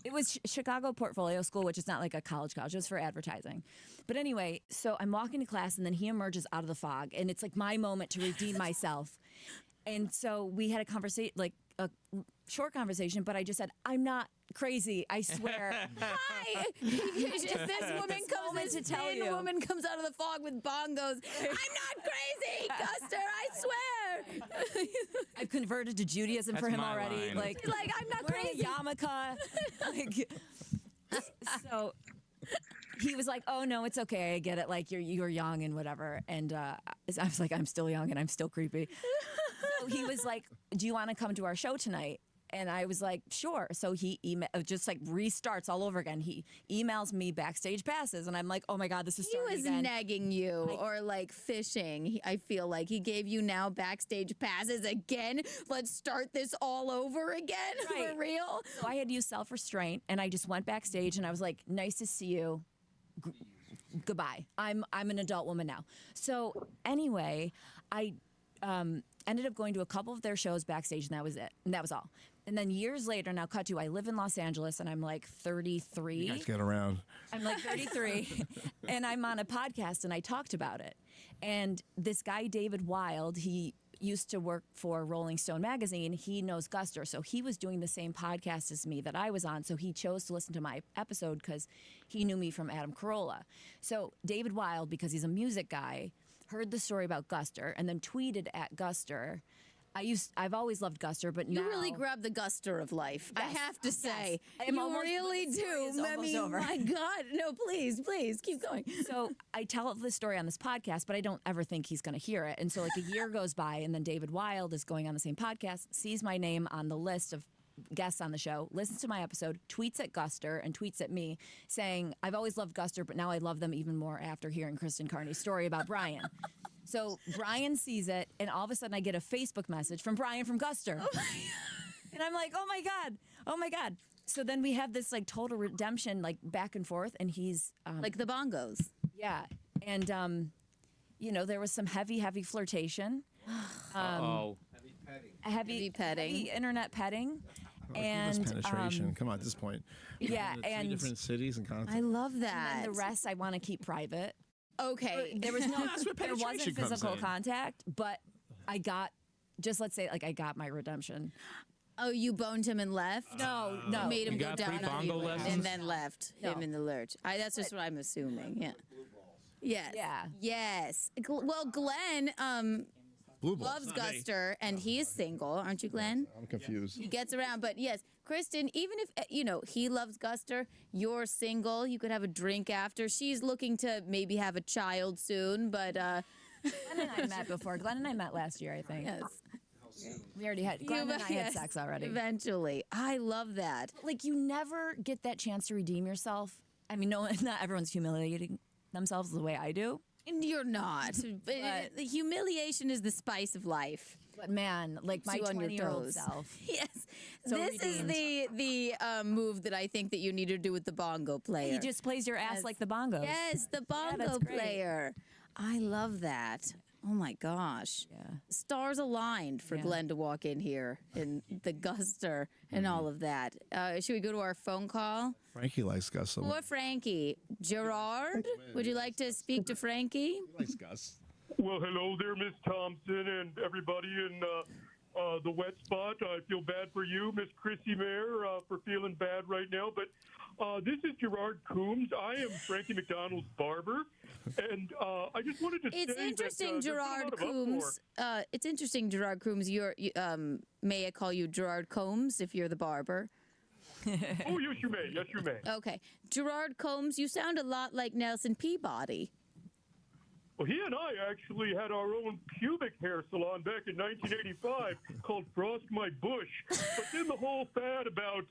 It was Chicago Portfolio School, which is not like a college. It was for advertising. But anyway, so I'm walking to class, and then he emerges out of the fog, and it's like my moment to redeem myself. And so we had a conversation, like a short conversation, but I just said, I'm not crazy, I swear. Hi! This woman comes out of the fog with bongos. I'm not crazy, Guster, I swear. I've converted to Judaism That's for him my already. line. Like I'm not Wearing crazy. a yarmulke. So he was like, "Oh no, it's okay. I get it. Like you're young and whatever." And I was like, "I'm still young and I'm still creepy." So he was like, "Do you want to come to our show tonight?" And I was like, "Sure." So he just like restarts all over again. He emails me backstage passes, and I'm like, "Oh my god, this is He starting was again." nagging you or like fishing. I feel like he gave you now backstage passes again. Let's start this all over again Right. for real. So I had used self-restraint, and I just went backstage, and I was like, "Nice to see you. Goodbye. I'm an adult woman now." So anyway, I ended up going to a couple of their shows backstage, and that was it. And that was all. And then years later, now cut to, I live in Los Angeles, and I'm like 33. You guys get around. I'm like 33, and I'm on a podcast, and I talked about it. And this guy, David Wild, he used to work for Rolling Stone magazine. He knows Guster, so he was doing the same podcast as me that I was on. So he chose to listen to my episode because he knew me from Adam Carolla. So David Wild, because he's a music guy, heard the story about Guster and then tweeted at Guster. I've always loved Guster, but You now really grabbed the Guster of life. I Yes, have to say, I'm you almost- really the story do. is I almost mean, over. my God, no, please keep going. So I tell this story on this podcast, but I don't ever think he's going to hear it. And so like a year goes by, and then David Wild is going on the same podcast, sees my name on the list of guests on the show, listens to my episode, tweets at Guster and tweets at me saying, "I've always loved Guster, but now I love them even more after hearing Kristen Carney's story about Brian." So Brian sees it, and all of a sudden I get a Facebook message from Brian from Guster. And I'm like, oh my God. So then we have this like total redemption, like back and forth, and he's Like the bongos. yeah. And there was some heavy flirtation. Oh, Heavy petting. heavy internet petting. And That's penetration. Come on, at this point. yeah, Three and different cities and continents. I love that. the rest I want to keep private. Okay. There was no, That's where there wasn't penetration comes physical in. contact, but I got, just let's say, like I got my redemption. Oh, you boned him and left? No. Made him You go got down free on bongo you lessons? and then left No. him in the lurch. That's just what I'm assuming. Yeah. Yes. Yeah. Yes. Well, Glenn Blue balls. loves Not me. Guster, and he is single, aren't you, Glenn? I'm confused. He gets around, but yes, Kristen, even if he loves Guster, you're single, you could have a drink after. She's looking to maybe have a child soon, but Glenn and I met before. Glenn and I met last year, I think. yes. We already had, Glenn and I had sex already. Eventually. I love that. Like you never get that chance to redeem yourself. I mean, no, not everyone's humiliating themselves the way I do. And you're not. But- The humiliation is the spice of life. But man, like my Keeps you on your 20-year-old toes. self. Yes. So this redeemed. is the move that I think that you need to do with the bongo player. He just plays your ass Yes. like the bongos. Yes, the bongo that's great. player. I love that. Oh my gosh. Yeah. Stars aligned for Yeah. Glenn to walk in here in the Guster and all of that. Should we go to our phone call? Frankie likes Gus so Or much. Frankie? Gerard, would you like to speak to Frankie? He likes Gus. Well, hello there, Miss Thompson, and everybody in the wet spot. I feel bad for you, Miss Chrissie Mayr, for feeling bad right now. But this is Gerard Coombs. I am Frankie McDonald's barber, and I just wanted to It's say interesting, that, there's been a lot Gerard of uproar. Coombs. It's interesting, Gerard Coombs. May I call you Gerard Combs if you're the barber? Oh, yes, you may. Yes, you may. Okay, Gerard Combs. You sound a lot like Nelson Peabody. Well, he and I actually had our own pubic hair salon back in 1985 called Frost My Bush. But then the whole fad about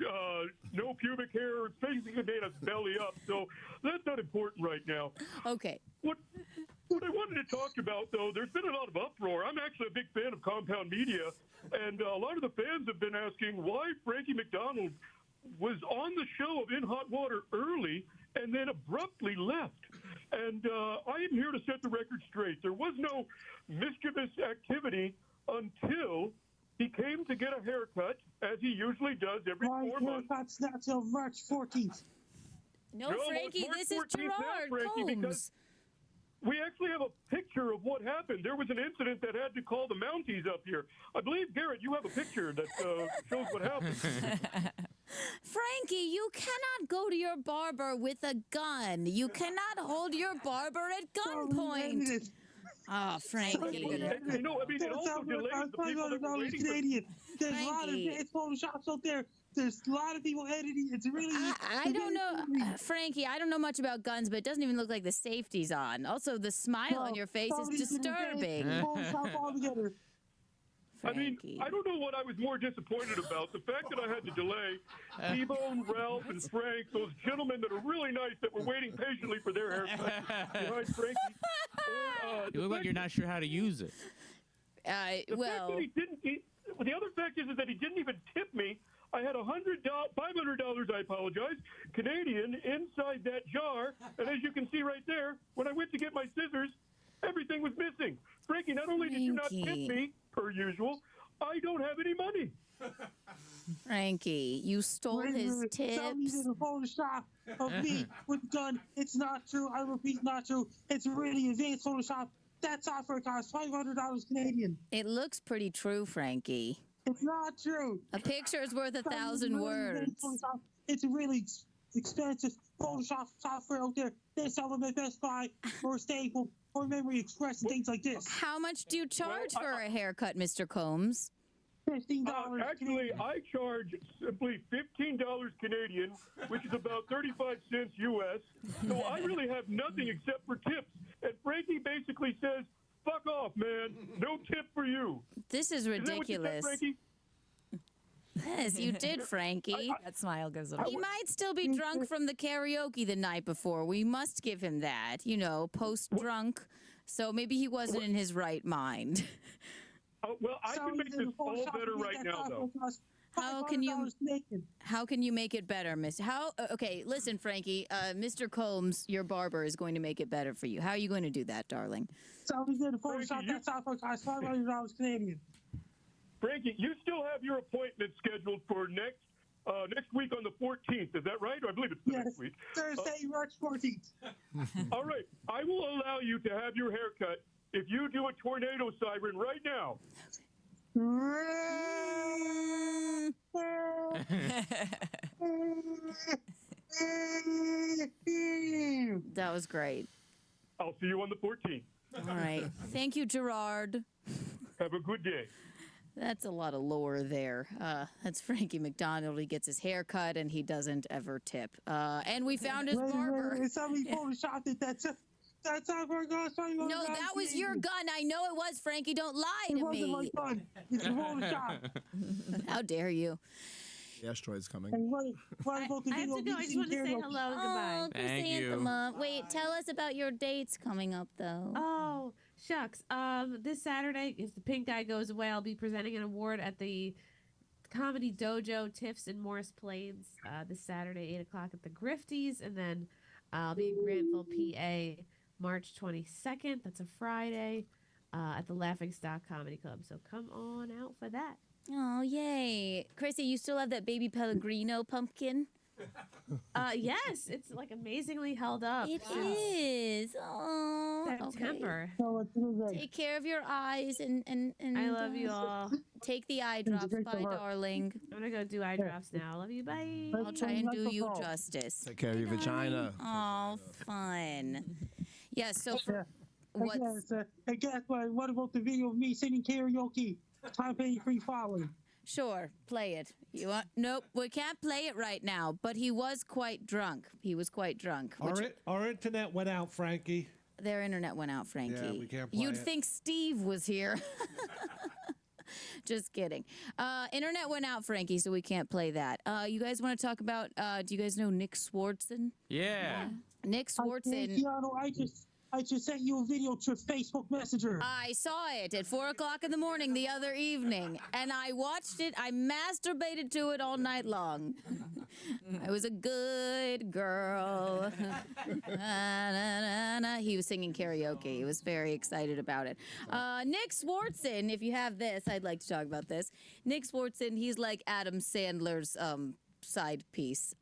no pubic hair basically made us belly up. So that's not important right now. Okay. What I wanted to talk about, though, there's been a lot of uproar. I'm actually a big fan of Compound Media, and a lot of the fans have been asking why Frankie McDonald was on the show of In Hot Water early and then abruptly left. And I am here to set the record straight. There was no mischievous activity until he came to get a haircut, as he usually does every 4 months. Haircut's not till March 14th. No, well, Frankie, it's March this is 14th now, Gerard Frankie, Combs. because we actually have a picture of what happened. There was an incident that had to call the Mounties up here. I believe, Garrett, you have a picture that shows what happened. Frankie, you cannot go to your barber with a gun. You cannot hold your barber at gunpoint. Oh, Frankie. You know, I mean, it also delays the people that were waiting Canadian. There's a lot of advanced Photoshops out there. There's a lot of people editing. It's really. I don't know, Frankie, I don't know much about guns, but it doesn't even look like the safety's on. Also, the smile on your face is disturbing. Photoshop all together. I mean, I don't know what I was more disappointed about. The fact that I had to delay T-Bone, Ralph, and Frank, those gentlemen that are really nice that were waiting patiently for their haircut behind Frankie. Or, You look like you're not sure how to use it. the fact that he didn't, the other fact is that he didn't even tip me. I had $500, I apologize, Canadian inside that jar. And as you can see right there, when I went to get my scissors, everything was missing. Frankie, not only did you not tip me, per usual, I don't have any money. Frankie, you stole his tips. Somebody did a Photoshop of me with a gun. It's not true. I repeat, not true. It's really advanced Photoshop. That software costs $500 Canadian. It looks pretty true, Frankie. It's not true. A picture is worth 1,000 words. It's a really expensive Photoshop software out there. They sell them at Best Buy or Staples or Memory Express and things like this. How much do you charge for a haircut, Mr. Combs? $15. Actually, I charge simply $15 Canadian, which is about 35 cents US. So I really have nothing except for tips. And Frankie basically says, fuck off, man. No tip for you. This is ridiculous. Is that what you said, Frankie? Yes, you did, Frankie. That smile goes a He might still be drunk from the karaoke the night before. We must give him that, post-drunk. So maybe he wasn't in his right mind. Well, I can make this all better right now, though. How can you make it better, Miss? Okay, listen, Frankie. Mr. Combs, your barber, is going to make it better for you. How are you going to do that, darling? Somebody did a Photoshop. That software costs $500 Canadian. Frankie, you still have your appointment scheduled for next week on the 14th. Is that right? Or I believe it's next week. Thursday, March 14th. All right. I will allow you to have your haircut if you do a tornado siren right now. That was great. I'll see you on the 14th. All right. Thank you, Gerard. Have a good day. That's a lot of lore there. That's Frankie McDonald. He gets his hair cut and he doesn't ever tip. And we found his barber. Somebody photoshopped it. That's how far it goes. No, that was your gun. I know it was, Frankie. Don't lie to me. It wasn't my gun. It's a Photoshop. How dare you? The asteroid's coming. I have to go. I just want to say hello and goodbye. Oh, Chrysanthemum. Wait, tell us about your dates coming up, though. Oh, shucks. This Saturday, if the pink guy goes away, I'll be presenting an award at the Comedy Dojo Tiffs in Morris Plains this Saturday, 8 o'clock at the Grifties. And then I'll be in Granville, PA, March 22nd. That's a Friday at the Laughing Stock Comedy Club. So come on out for that. Oh, yay. Chrissy, you still have that baby Pellegrino pumpkin? Yes, it's like amazingly held up. It is. Oh, September. Okay. Take care of your eyes and I love you all. Take the eye drops. Bye, darling. I'm gonna go do eye drops now. Love you. Bye. I'll try and do you justice. Take care of your vagina. Oh, fun. Yeah. So what's I guess what about the video of me singing karaoke? Time paying free following. Sure, play it. You want? Nope, we can't play it right now. But he was quite drunk. Our internet went out, Frankie. Their internet went out, Frankie. Yeah, we can't play You'd it. think Steve was here. Just kidding. Internet went out, Frankie, so we can't play that. You guys want to talk about, do you guys know Nick Swartzen? Yeah. Nick Swartzen. I just sent you a video to Facebook Messenger. I saw it at 4 o'clock in the morning the other evening, and I watched it. I masturbated to it all night long. I was a good girl. Na, na, na, na. He was singing karaoke. He was very excited about it. Nick Swartzen, if you have this, I'd like to talk about this. Nick Swartzen, he's like Adam Sandler's side piece.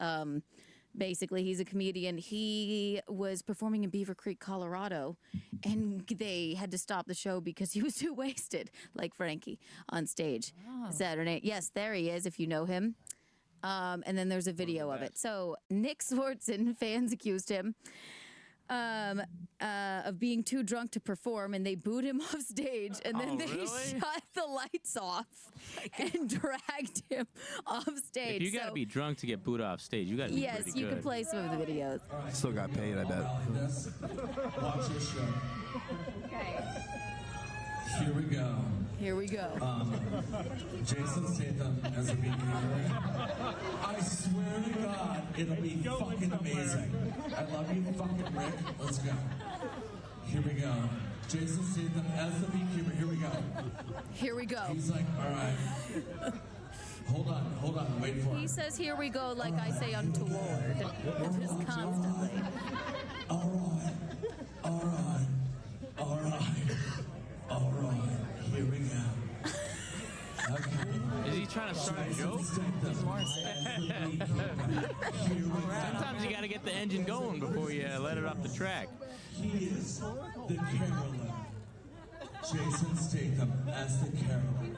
Basically, he's a comedian. He was performing in Beaver Creek, Colorado, and they had to stop the show because he was too wasted, like Frankie, on stage Saturday. Yes, there he is, if you know him. And then there's a video of it. So Nick Swartzen, fans accused him of being too drunk to perform, and they booed him off stage, and then they shut the lights off and dragged him off stage. If you got to be drunk to get booed off stage, you got to be pretty Yes, you good. can play some of the videos. Still got paid, I bet. Watch this show. Okay. Here we go. Here we go. Jason Statham as a beekeeper. I swear to God, it'll be fucking amazing. I love you, fucking Rick. Let's go. Here we go. Jason Statham as the beekeeper. Here we go. Here we go. He's like, all right. Hold on, wait for He it. says, here we go, like I say untoward. Just constantly. All right. Here we go. Okay. Is he trying to start a joke? Sometimes you got to get the engine going before you let it off the track. He is the Carolyn. Jason Statham as the Carolyn.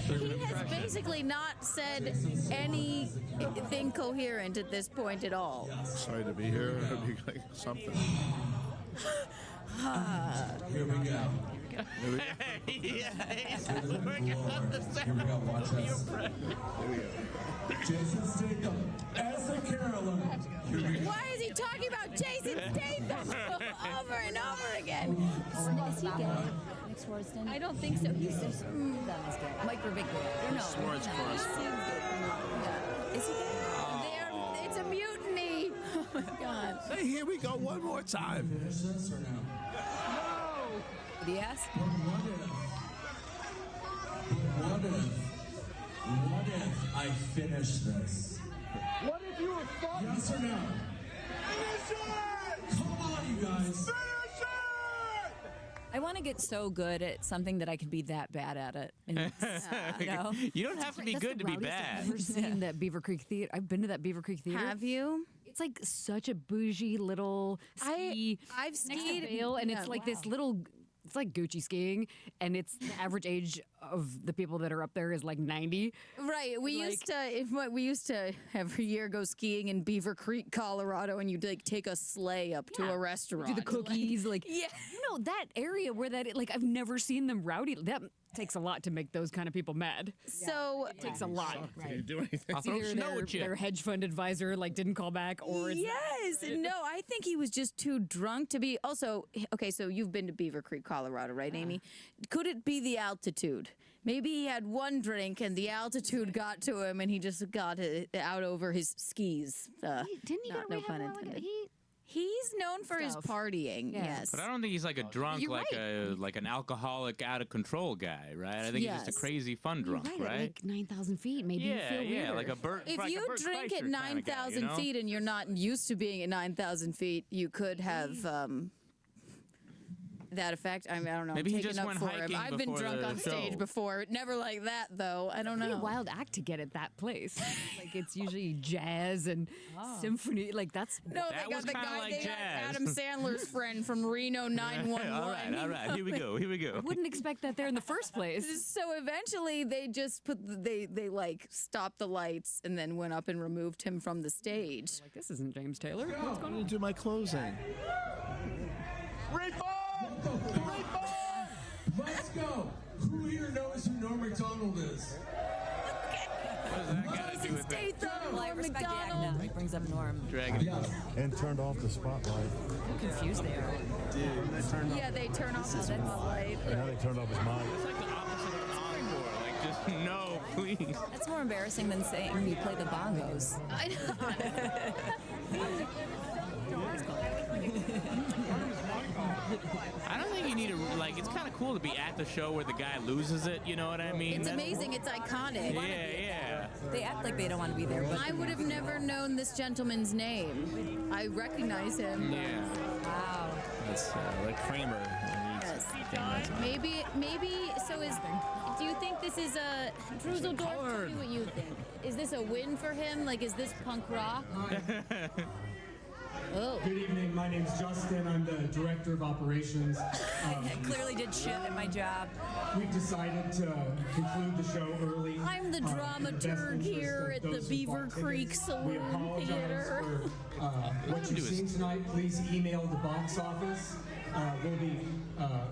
He has basically not said anything coherent at this point at all. Sorry to be here. It'd be like something. Here we go. Yeah, he's working on the Here we go, watch this. Jason Statham as the Carolyn. Here we go. Why is he talking about Jason Statham over and over again? Is he gay? Nick Swartzen? I don't think so. He's just Mike Birbiglia. No. Swartz He seems good. Yeah. Is he gay? It's a mutiny. Oh my God. Hey, here we go one more time. Finish this or no? Yes. What if I finish this? What if you were fucking? Yes or no? Finish it! Come on, you guys. Finish it! I want to get so good at something that I could be that bad at it. And, you know? You don't have to be That's good the to be rowdiest bad. I've ever seen that Beaver Creek Theater. I've been to that Beaver Creek Theater. Have you? It's like such a bougie little ski. I've next to skied. Vail, and Yeah, it's like wow. this little. It's like Gucci skiing, and it's the average age of the people that are up there is like 90. Right. We used to every year go skiing in Beaver Creek, Colorado, and you'd like take a sleigh up to a restaurant. Do the cookies, like yeah. You know that area where that like I've never seen them rowdy. That takes a lot to make those kind of people mad. So it takes a lot. Can you do anything? I'll throw Either snow at you. their hedge fund advisor like didn't call back, or it's Yes. No, I think he was just too drunk to be. Also, okay, so you've been to Beaver Creek, Colorado, right, Amy? Could it be the altitude? Maybe he had one drink and the altitude got to him, and he just got out over his skis. Didn't he no, go to no pun rehab? intended. He's known for his partying. Yeah. Yes. But I don't think he's like a drunk, You're like an alcoholic, out of control guy, right? I think he's just a crazy fun drunk, You're right? At like 9,000 feet, maybe you feel weirder. like a bird. If like you a Bert drink Kreischer at kinda guy, 9,000 you know? feet and you're not used to being at 9,000 feet, you could have that effect. I mean, I don't know. Maybe he I'm taking just up went for him. hiking I've been before drunk the on stage show. before. Never like that, though. I don't Pretty know. wild act to get at that place. Like it's usually jazz and symphony. Like that's No, That they got was the kinda guy. like They got jazz. Adam Sandler's friend from Reno 911. all right. Here we go. Here we go. wouldn't expect that there in the first place. So eventually, they just they like stopped the lights and then went up and removed him from the stage. Like this isn't James Taylor. What's going to do my closing? Let's go. Who here knows who Norm Macdonald is? Jason Statham, Well, I Norm respect the act Macdonald. now. He brings up Norm. Dragon. And turned off the spotlight. How confused they are. Yeah, they turn off the spotlight. Now they turned off his mic. It's like the opposite of an encore. Like, just no, please. That's more embarrassing than saying you play the bongos. I know. I don't think you need to, like, it's kind of cool to be at the show where the guy loses it, you know what I mean? It's amazing. It's iconic. Yeah. They act like they don't want to be there, but I would have never known this gentleman's name. I recognize him. Yeah. wow. That's like Kramer. Yes. Maybe. So do you think this is a Druseldorf? Tell me what you think. Is this a win for him? Like, is this punk rock? Oh. Good evening. My name's Justin. I'm the director of operations. I clearly did shit at my job. We've decided to conclude the show early. I'm the in best dramaturg interest here of at the those who Beaver bought Creek tickets. Saloon We apologize Theater. for what you've seen tonight. Please email the box office. We'll be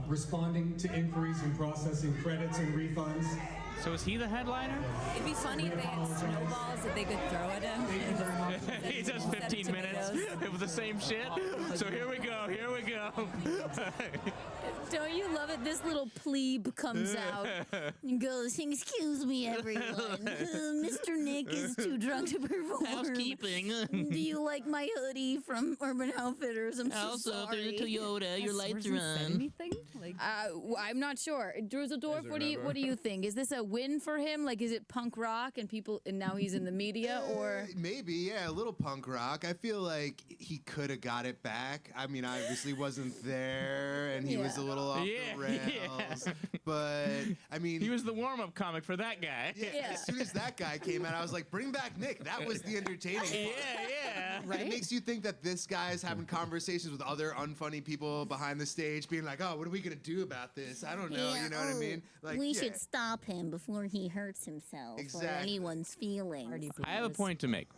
responding to inquiries and processing credits and refunds. So is he the headliner? It'd be funny if they had snowballs that they could throw at him. He does 15 minutes with the same shit. So here we go. Don't you love it? This little plebe comes out and goes, "Excuse me, everyone. Mr. Nick is too drunk to perform. Housekeeping. Do you like my hoodie from Urban Outfitters? I'm so sorry. Toyota. Your lights are on. Anything? Like, I'm not sure. Druseldorf, what do you think? Is this a win for him? Like, is it punk rock and now he's in the media, or maybe, yeah, a little punk rock. I feel like he could have got it back. I mean, I obviously wasn't there, and he was a little off the rails. But I mean, he was the warm-up comic for that guy. Yeah. As soon as that guy came out, I was like, "Bring back Nick." That was the entertaining part. Yeah. Right? It makes you think that this guy is having conversations with other unfunny people behind the stage, being like, "Oh, what are we gonna do about this? I don't know." You know what I mean? Like, we should stop him before he hurts himself or anyone's feelings. I have a point to make.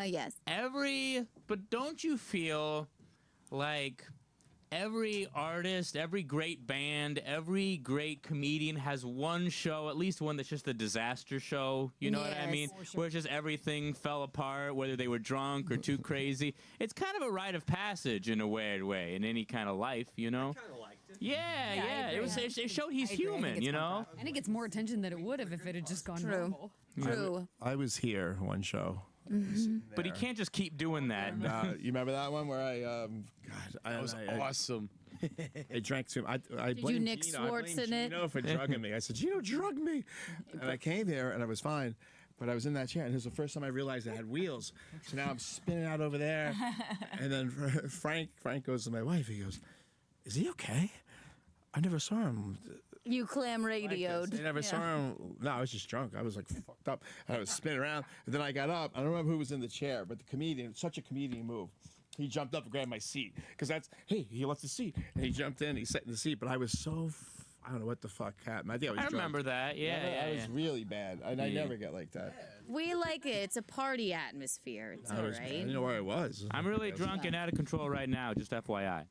Yes. But don't you feel like every artist, every great band, every great comedian has one show, at least one that's just a disaster show, you know what I mean? Where just everything fell apart, whether they were drunk or too crazy. It's kind of a rite of passage in a weird way in any kind of life, you know? I kind of liked it. Yeah. It showed he's human, you know? and it gets more attention than it would have if it had just gone normal. True. I was here one show. But he can't just keep doing that. You remember that one where that was awesome. I drank too much. I Did you Nick Swartz in it? Gino for drugging me. I said, "Gino drugged me," and I came here and I was fine. But I was in that chair, and it was the first time I realized it had wheels. So now I'm spinning out over there. And then Frank goes to my wife. He goes, "Is he okay? I never saw him." You clam radioed. I never saw him. No, I was just drunk. I was like fucked up. I was spinning around. And then I got up. I don't remember who was in the chair, but the comedian, such a comedian move. He jumped up and grabbed my seat. Because he left the seat. And he jumped in. He sat in the seat. But I was so, I don't know what the fuck happened. I think I was drunk. remember that. Yeah. I was really bad. And I never get like that. We like it. It's a party atmosphere. It's all I right. didn't know where I was. I'm really drunk and out of control right now, just FYI.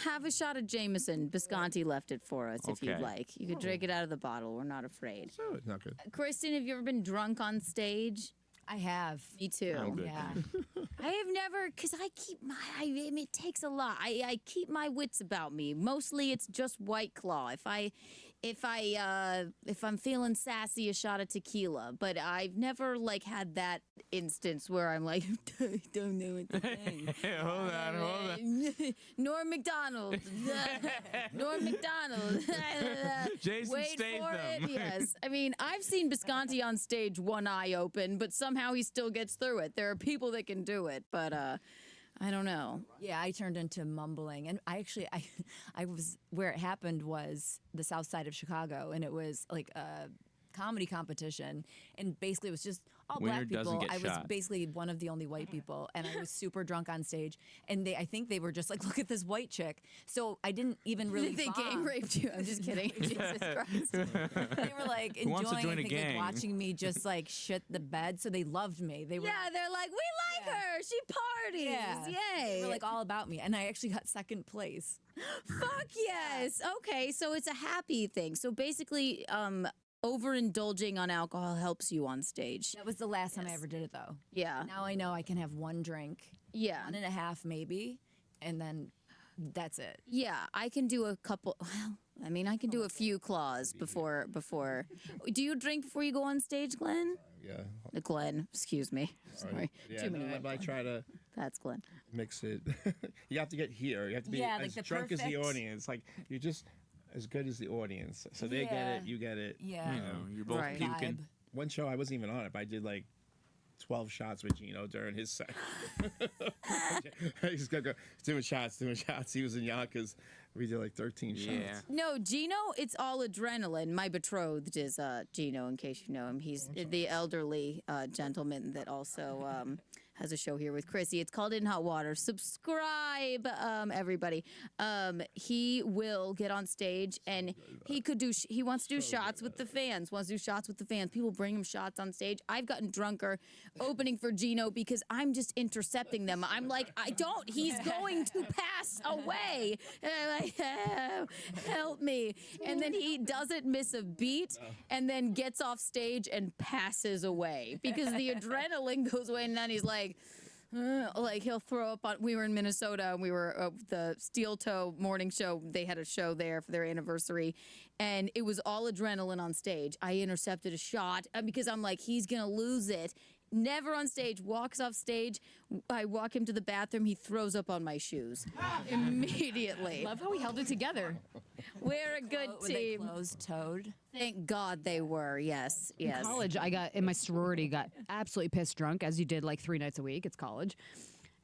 Have a shot of Jameson. Bisconti left it for us if you'd Okay. like. You could drink it out of the bottle. We're not afraid. So it's not good. Kristen, have you ever been drunk on stage? I have. Me too. I'm good. Yeah. I have never, because I keep it takes a lot. I keep my wits about me. Mostly it's just White Claw. If I'm feeling sassy, a shot of tequila. But I've never had that instance where I'm like, I don't know what to say. Hold on. Norm Macdonald. Norm Macdonald. Jason Wait for Statham. it. Yes. I mean, I've seen Bisconti on stage one eye open, but somehow he still gets through it. There are people that can do it, but I don't know. Yeah, I turned into mumbling, and I was where it happened was the South Side of Chicago, and it was like a comedy competition, and basically it was just all Winner black doesn't people. get I was shot. basically one of the only white people, and I was super drunk on stage, and I think they were just like, look at this white chick. So I didn't even really. They gang bomb. raped you. I'm just kidding. Jesus Christ. They were like Who wants to enjoying, join a I think, like, gang? watching me just like shit the bed. So they loved me. They were. Yeah, they're like, we like her. She parties. Yay. They were like all about me, and I actually got second place. Fuck yes. Okay, so it's a happy thing. So basically, overindulging on alcohol helps you on stage. That was the last time I ever did it, though. Yeah. Now I know I can have one drink. Yeah. 1.5 maybe, and then that's it. Yeah, I can do a couple. Well, I mean, I can do a few claws before. Do you drink before you go on stage, Glenn? Yeah. Glenn, excuse me. Sorry. Yeah, Too many. no, I try to That's Glenn. mix it. You have to get here. You have to be Yeah, like as the drunk as the perfect- audience. Like you're just as good as the audience. So they get Yeah. it, you get it. Yeah. You know, you're both Right. puking. Vibe. One show I wasn't even on it, but I did like 12 shots with Gino during his set. He's gonna go doing shots. He was in Yonkers. We did like 13 shots. Yeah. No, Gino, it's all adrenaline. My betrothed is Gino, in case you know him. He's the elderly gentleman that also has a show here with Chrissy. It's called In Hot Water. Subscribe, everybody. He will get on stage and he could do. He wants to do shots with the fans. People bring him shots on stage. I've gotten drunker opening for Gino because I'm just intercepting them. I'm like, I don't. He's going to pass away. And I'm like, help me. And then he doesn't miss a beat and then gets off stage and passes away because the adrenaline goes away. And then he's like he'll throw up on. We were in Minnesota and we were the Steel Toe morning show. They had a show there for their anniversary, and it was all adrenaline on stage. I intercepted a shot because I'm like, he's gonna lose it. Never on stage. Walks off stage. I walk him to the bathroom. He throws up on my shoes immediately. Love how we held it together. We're a good Were they team. closed-toed? Thank God they were. Yes, yes. In college, I got in my sorority, got absolutely pissed drunk, as you did like 3 nights a week. It's college.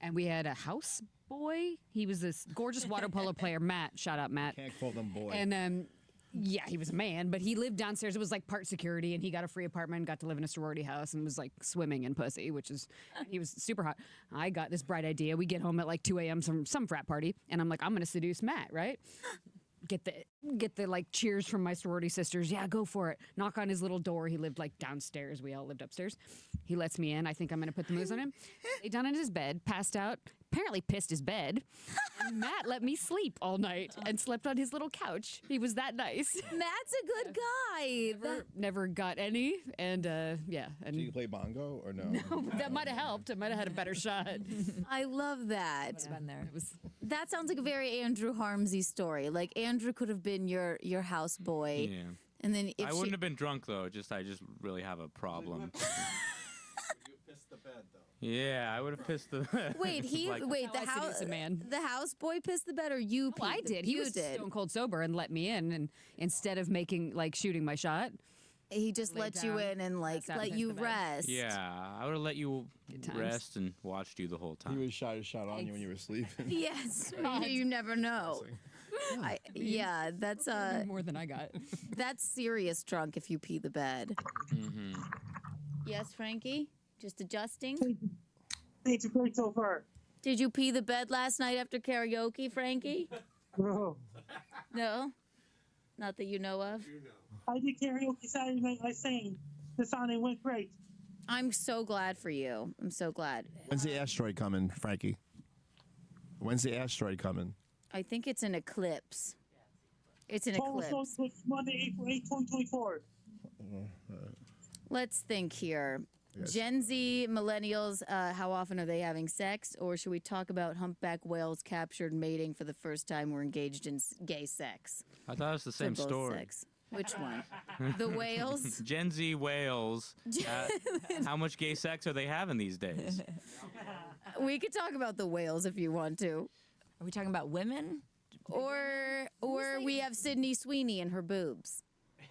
And we had a house boy. He was this gorgeous water polo player, Matt. Shout out, Matt. Can't call them boy. And yeah, he was a man, but he lived downstairs. It was like part security, and he got a free apartment, got to live in a sorority house, and was like swimming in pussy, he was super hot. I got this bright idea. We get home at like 2 a.m. from some frat party, and I'm like, I'm going to seduce Matt, right? Get the like cheers from my sorority sisters. Yeah, go for it. Knock on his little door. He lived like downstairs. We all lived upstairs. He lets me in. I think I'm going to put the moves on him. Lay down in his bed, passed out, apparently pissed his bed. And Matt let me sleep all night and slept on his little couch. He was that nice. Matt's a good guy. Never got any. And yeah. And Do you play bongo or no? that might have helped. I might have had a better shot. I love that. Been there. That sounds like a very Andrew Harmsy story. Like Andrew could have been your houseboy. Yeah. And then if I wouldn't have been drunk though. I just really have a problem. You pissed the bed, though. Yeah, I would have pissed the. Wait, the house man. The houseboy pissed the bed, or you? Well, I did. He was stone cold sober and let me in, and instead of shooting my shot, he just let you in and passed out let and you pissed the bed. rest. Yeah, I would have let you times. rest and watched you the whole time. He was shot on you when you were sleeping. Yes, you never know. Yeah, that's more than I got. That's serious drunk if you pee the bed. Mm-hmm. Yes, Frankie? Just adjusting? It's great so far. Did you pee the bed last night after karaoke, Frankie? No. No? Not that you know of? I did karaoke Saturday night. I sang the song. It went great. I'm so glad for you. I'm so glad. When's the asteroid coming, Frankie? When's the asteroid coming? I think it's an eclipse. It's an Total eclipse. Soul Monday, April 8, 2024. Let's think here. Yes. Gen Z, millennials, how often are they having sex? Or should we talk about humpback whales captured mating for the first time were engaged in gay sex? I thought it was the same So both story. sex. Which one? The whales? Gen Z whales. How much gay sex are they having these days? We could talk about the whales if you want to. Are we talking about women? Or we have Sydney Sweeney and her boobs.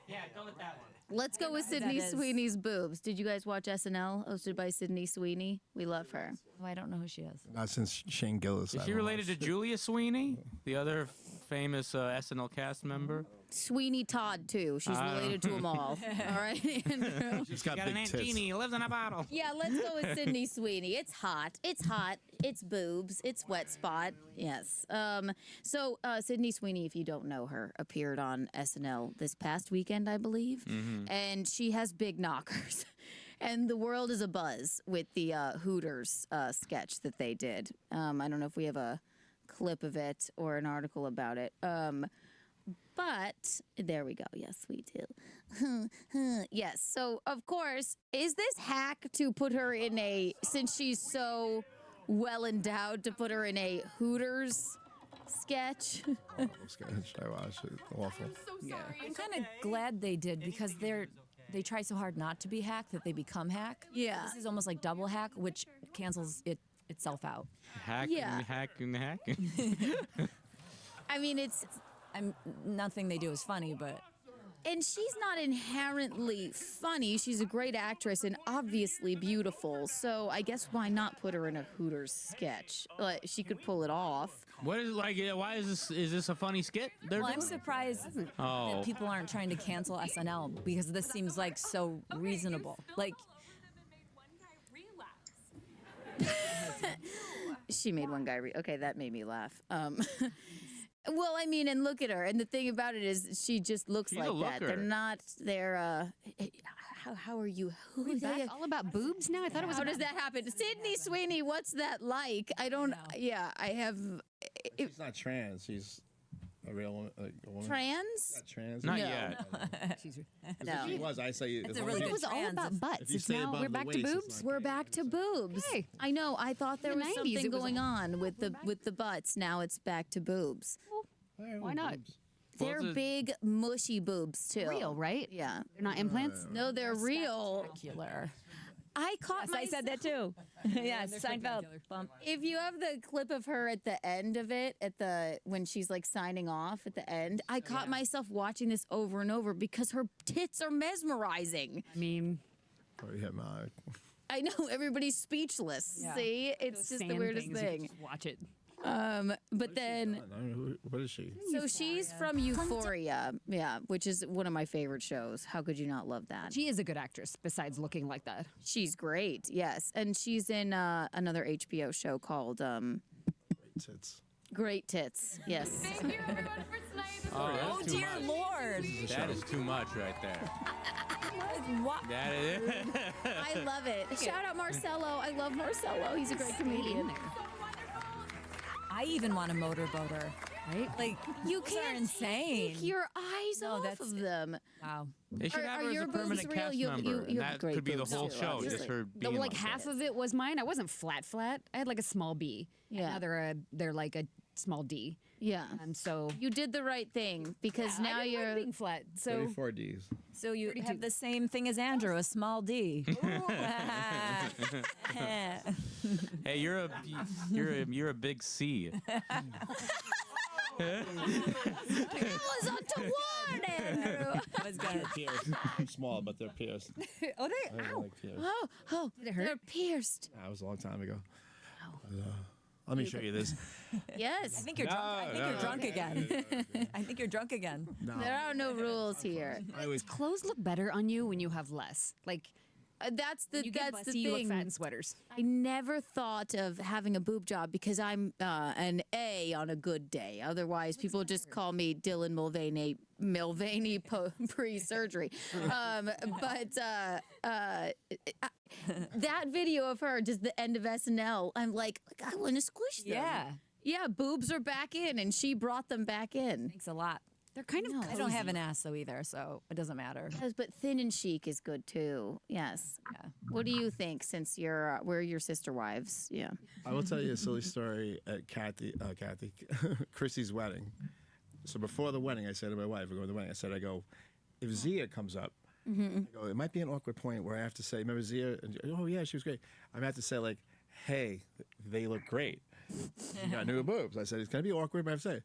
Yeah, go with that one. Let's go with who that Sydney is. Sweeney's boobs. Did you guys watch SNL, hosted by Sydney Sweeney? We love her. Oh, I don't know who she is. Not since Shane Gillis. Is she related to Julia Sweeney, the other famous SNL cast member? Sweeney Todd, too. She's related to them all. All right? She's got an big Aunt tits. Jeannie, lives in a bottle. Yeah, let's go with Sydney Sweeney. It's hot. It's hot. It's boobs. It's wet spot. Yes. So Sydney Sweeney, if you don't know her, appeared on SNL this past weekend, I believe. Mm-hmm. And she has big knockers. And the world is abuzz with the Hooters sketch that they did. I don't know if we have a clip of it or an article about it. But there we go. Yes, we do. Yes. So, of course, is this hack to put her in a, since she's so well endowed, to put her in a Hooters sketch? Sketch. I watched it. Awful. I'm kind of glad they did because they try so hard not to be hack that they become hack. Yeah. This is almost like double hack, which cancels itself out. Hack Yeah. and hack and hack. I mean, nothing they do is funny, but. And she's not inherently funny. She's a great actress and obviously beautiful. So I guess why not put her in a Hooters sketch? Like, she could pull it off. What is like? Why is this? Is this a funny skit? Well, I'm surprised that people aren't trying to cancel SNL because this seems like so reasonable. Like, she made one guy. Okay, that made me laugh. Well, I mean, and look at her. And the thing about it is, she just looks She's like a that. They're looker. not. They're. How are you? Are we back all about boobs now? I thought it was. How does that happen? Sydney Sweeney, what's that like? I don't. Yeah, I have. She's not trans. She's a real woman. Like a woman. Trans? Not trans. Not No. yet. No. If she was, I say. It's as a long really as It you- was all trans. about butts. If you It's stay now above we're the back to waist, it's boobs. not We're back to boobs. Hey. I know. I thought there In the was 90s, something it was going on with the butts. Now it's back to boobs. Why not? Well, They're it's a- big, mushy boobs too. Real, right? Yeah. They're not implants. No, they're real. spectacular. I caught Yes, I said that too. Yes, Seinfeld. Bump. If you have the clip of her at the end of it, when she's like signing off at the end, I caught myself watching this over and over because her tits are mesmerizing. I mean, Oh, yeah, my. I know everybody's speechless. Yeah. See, it's those just the sand weirdest things, you thing. just watch it. But then, I don't know what is she? so she's from Euphoria, yeah, which is one of my favorite shows. How could you not love that? She is a good actress. Besides looking like that, She's great, yes, and she's in another HBO show called Tits. Great Tits. Yes. Thank you everyone for tonight. Oh, that's too dear much. Lord. That is too much right there. What? That is. I love it. Shout out Marcelo. I love Marcelo. He's a great comedian. I even want a motorboat her. Right? Like, You those are can't insane. take your eyes No, off that's- of them. Wow. They should Are- have are her as your a boobs permanent real? cast You- member, you and have that great could be the boobs, whole too, show, just obviously. her being like like half that. of it was mine. I wasn't flat. I had like a small B. Yeah. Now they're like a small D. Yeah. And so You did the right thing because now I didn't you're. like being flat. So 34 Ds. So you have the same thing as Andrew, a small D. Hey, you're a big C. That was untoward, Andrew. That was good. Pierced. I'm small, but they're pierced. oh, they. I don't like pierced. Oh, Did it hurt? they're pierced. That was a long time ago. Let me show you this. Yes. I think you're drunk. I think you're drunk again. I think you're drunk again. No. There are no rules here. I always Clothes look better on you when you have less. Like That's the you get that's busty, the you look thing. fat in sweaters. I never thought of having a boob job because I'm an A on a good day. Otherwise, people just call me Dylan Mulvaney pre-surgery. That video of her, just the end of SNL, I'm like I want to squish them. Yeah. Yeah, boobs are back in, and she brought them back in. Thanks a lot. They're kind of. I don't have cozy. an ass though either, so it doesn't matter. Yes, but thin and chic is good too. Yes. Yeah. What do you think? Since we're your sister wives, yeah. I will tell you a silly story at Chrissie's wedding. So before the wedding, I said to my wife, we're going to the wedding, I go, if Zia comes up, I go, it might be an awkward point where I have to say, remember Zia? And, oh, yeah, she was great. I'm going to have to say, like, hey, they look great. You got new boobs. I said, it's going to be awkward, but I have to say it.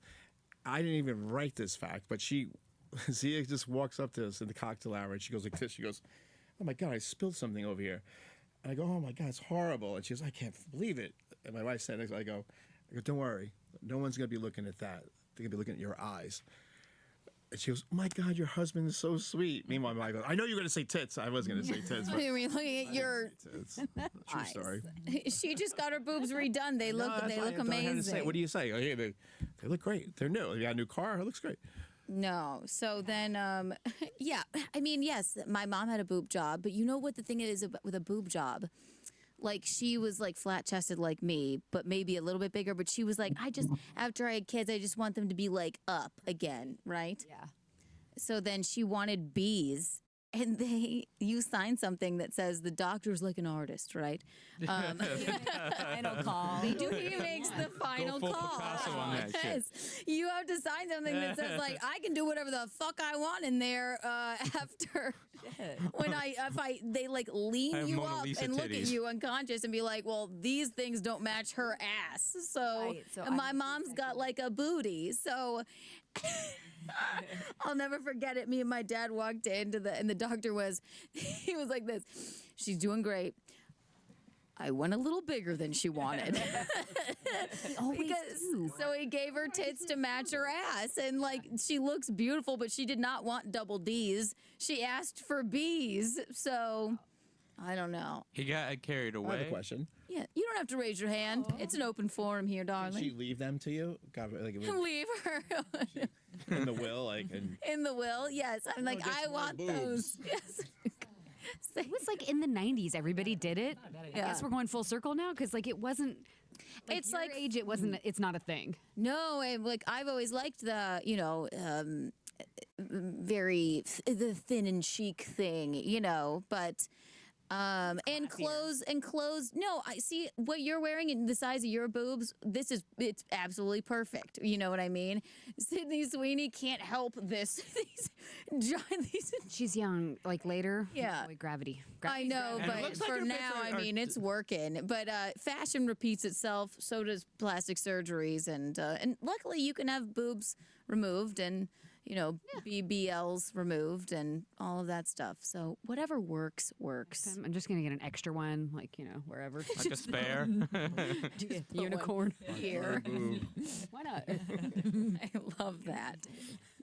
I didn't even write this fact, but Zia just walks up to us in the cocktail hour, and she goes like this. She goes, oh, my God, I spilled something over here. And I go, oh, my God, it's horrible. And she goes, I can't believe it. And my wife said, I go, don't worry. No one's going to be looking at that. They're going to be looking at your eyes. And she goes, oh, my God, your husband is so sweet. Meanwhile, I go, I know you're going to say tits. I was going to say tits. But I mean, looking at your tits. True eyes. story. She just got her boobs redone. They No, look that's why I don't know how to say it. amazing. What do you say? Oh, yeah, they look great. They're new. You got a new car. It looks great. No. So then, yeah. I mean, yes, my mom had a boob job, but you know what the thing is with a boob job? like she was like flat chested like me, but maybe a little bit bigger. But she was like, after I had kids, I just want them to be like up again, right? Yeah. So then she wanted B's. And you signed something that says the doctor's like an artist, right? Final call. They do. He makes the final full call. Picasso on that shit. Yes. You have to sign something that says like I can do whatever the fuck I want in there after they like I lean have you Mona up Lisa and look at titties. you unconscious and be like, well, these things don't match her ass. So, Right, so and my I- mom's got like a booty. So I'll never forget it. Me and my dad walked into and the doctor he was like this. She's doing great. I went a little bigger than she wanted. So he gave her tits to match her ass. And like, she looks beautiful, but she did not want double D's. She asked for B's. So I don't know. He got carried I have away. a question. Yeah, you don't have to raise your hand. It's an open forum here, Did darling. she leave them to you? God, like, Leave her in the will, like, and in the will. Yes, I'm like, just I more want boobs. those. Yes. It was like in the 90s, everybody did it. I Yeah. guess we're going full circle now because like it wasn't. Like, It's your like- age. It wasn't. It's not a thing. No, and like I've always liked the, very the thin and chic thing, but and clothes. No, I see what you're wearing and the size of your boobs. It's absolutely perfect. You know what I mean? Sydney Sweeney can't help this. these She's young. Like later. Yeah. Boy, gravity. I know, And it but looks like for her now, picture I mean, it's working. But fashion repeats itself. So does plastic surgeries, and luckily you can have boobs removed and BBLs removed and all of that stuff. So whatever works. I'm just gonna get an extra one, like wherever. Like a spare. Unicorn. Here. Why not? I love that.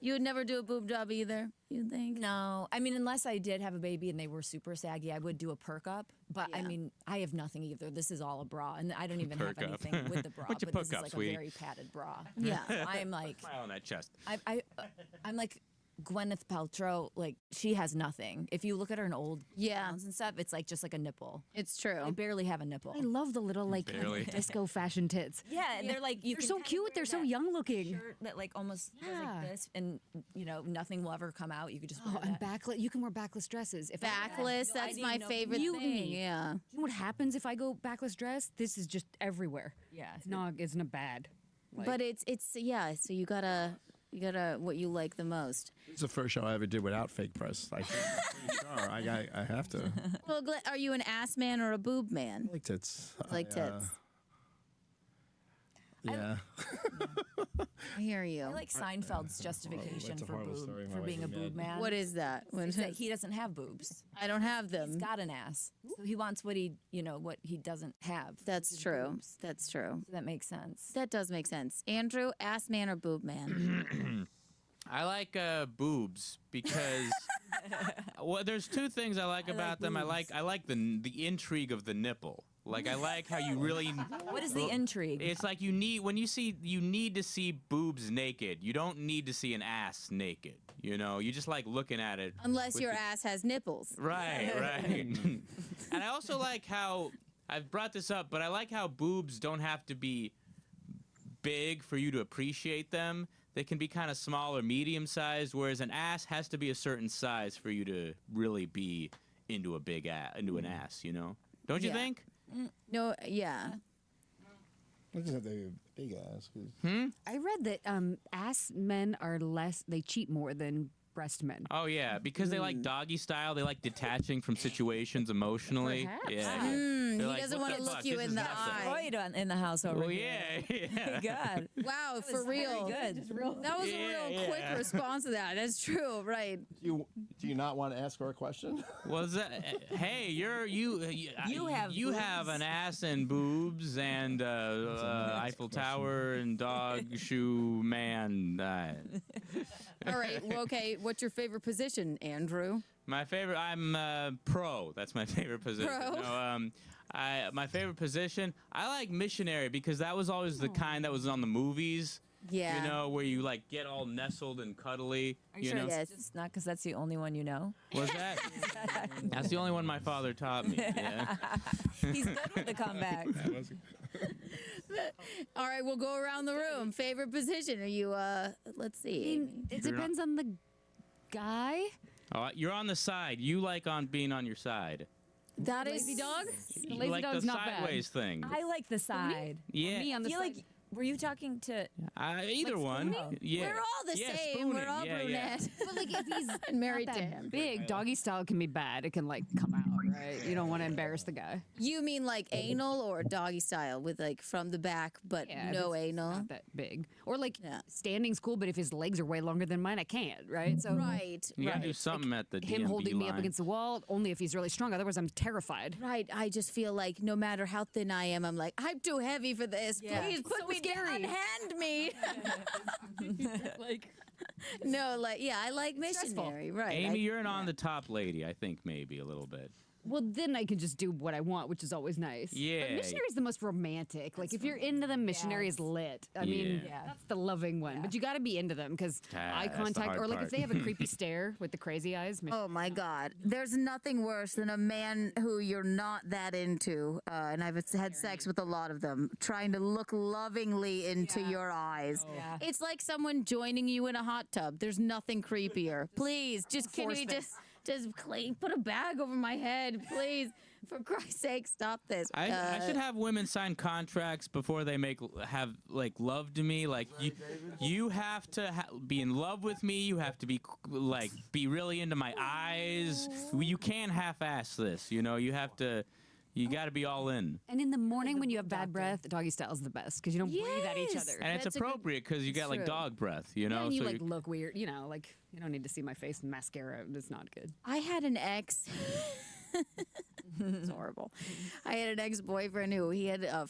You would never do a boob job either, you think? No, I mean, unless I did have a baby and they were super saggy, I would do a perk up. But I mean, I have nothing either. This is all a bra, and I don't even have Perk up. anything with the bra. What'd you but this perk is up, like sweetie? a very padded bra. Yeah. I'm like, Smile on that chest. I'm like Gwyneth Paltrow. Like she has nothing. If you look at her in old gowns and stuff, it's like just like a nipple. It's true. I barely have a nipple. I love the little like Barely. disco fashion tits. Yeah, and they're like They're can so kinda cute. wear They're so that young looking. Shirt that like almost goes Yeah. like this, and nothing will ever come out. You could just Oh, wear and that. backless. You can wear backless dresses. If Backless, No, I that's didn't my know- favorite You thing. need- Yeah. You know what happens if I go backless dress? This is just everywhere. Yeah. It's not bad. Like, But it's yeah, so you gotta what you like the most. it's the first show I ever did without fake press. I'm pretty sure. I have to. Well, are you an ass man or a boob man? I like tits. Like tits. Yeah. I hear you. I like Seinfeld's justification that's a for horrible story. My for wife being a is boob mad. man. What is that? Is that he doesn't have boobs. I don't have them. He's got an ass. So he wants what he doesn't have. That's which is true. boobs. That's true. So that makes sense. That does make sense. Andrew, ass man or boob man? I like boobs because well, there's two things I like about them. I like the intrigue of the nipple. Like I like how you really. What is the intrigue? It's like you need to see boobs naked. You don't need to see an ass naked. You just like looking at it. Unless with your the- ass has nipples. Right. And I also like how I've brought this up, but I like how boobs don't have to be big for you to appreciate them. They can be kind of small or medium sized, whereas an ass has to be a certain size for you to really be into a big into an ass. Don't you Yeah. think? No, yeah. I just have the big ass. 'Cause I read that ass men are less. They cheat more than breast men. Oh yeah, because they like doggy style. They like detaching from situations emotionally. Perhaps. Yeah. He They're like, doesn't "What want the to look fuck? you This in is the nothing." eye. Freud in the house over Well, here. yeah. God. Wow, for Very real. good. That was a real quick response to that. That's true, right? Do you not want to ask her a question? Was that? Hey, you have an ass and boobs and Eiffel Tower and dog shoe man. All right. Well, okay. What's your favorite position, Andrew? My favorite. I'm pro. That's my favorite position. Pro? No, my favorite position. I like missionary because that was always the kind that was on the movies. Yeah. You know, where you like get all nestled and cuddly. Are you sure know? it's just not because that's the only one you know? Was that? That's the only one my father taught me. Yeah. He's good with the comeback. All right, we'll go around the room. Favorite position? Are you? Let's see. It depends on the guy. Oh, you're on the side. You like on being on your side. That is lazy dog. The You lazy like dog's the not sideways thing. I like the side. Yeah. Me on I the feel side. like, were you talking to? Either one. Yeah. We're all the Yeah, same. spooning. We're all Yeah, brunette. But like if he's And married not to that him. big, doggy style can be bad. It can like come out, right? You don't want to embarrass the guy. You mean like anal or doggy style with like from the back, but Yeah, if no it's anal? Not that big. Or like Yeah. standing's cool, but if his legs are way longer than mine, I can't, right? So Right. You gotta right. do something at the him DMV holding me line. up against the wall, only if he's really strong. Otherwise, I'm terrified. Right. I just feel like no matter how thin I am, I'm like, I'm too heavy for this. Yeah. Please It's put so me down. scary. Hand me. Like No, like, yeah, I like Stressful. missionary. Right. Amy, I- you're an on the top lady, I think, maybe a little bit. well, then I can just do what I want, which is always nice. Yeah. But missionary is the most romantic. Like, if you're into them, missionary is lit. I mean, Yeah. that's the loving one. But you got to be into them because eye that's the contact, hard or like part. if they have a creepy stare with the crazy eyes. Oh my God. There's nothing worse than a man who you're not that into, and I've had sex with a lot of them, trying to look lovingly into your eyes. Yeah. It's like someone joining you in a hot tub. There's nothing creepier. Please, just can we just clean, put a bag over my head, please? For Christ's sake, stop this. I should have women sign contracts before they have like love to me. Like you have to be in love with me. You have to be be really into my eyes. You can't half-ass this. You know, you have to. You got to be all in. And in the morning when you have bad breath, doggy style is the best because you don't breathe at each other. And it's appropriate because you got like true. dog breath. You know, Yeah, and you so like look weird. You know, like you don't need to see my face and mascara. It's not good. I had an ex. It's horrible. I had an ex-boyfriend who he had a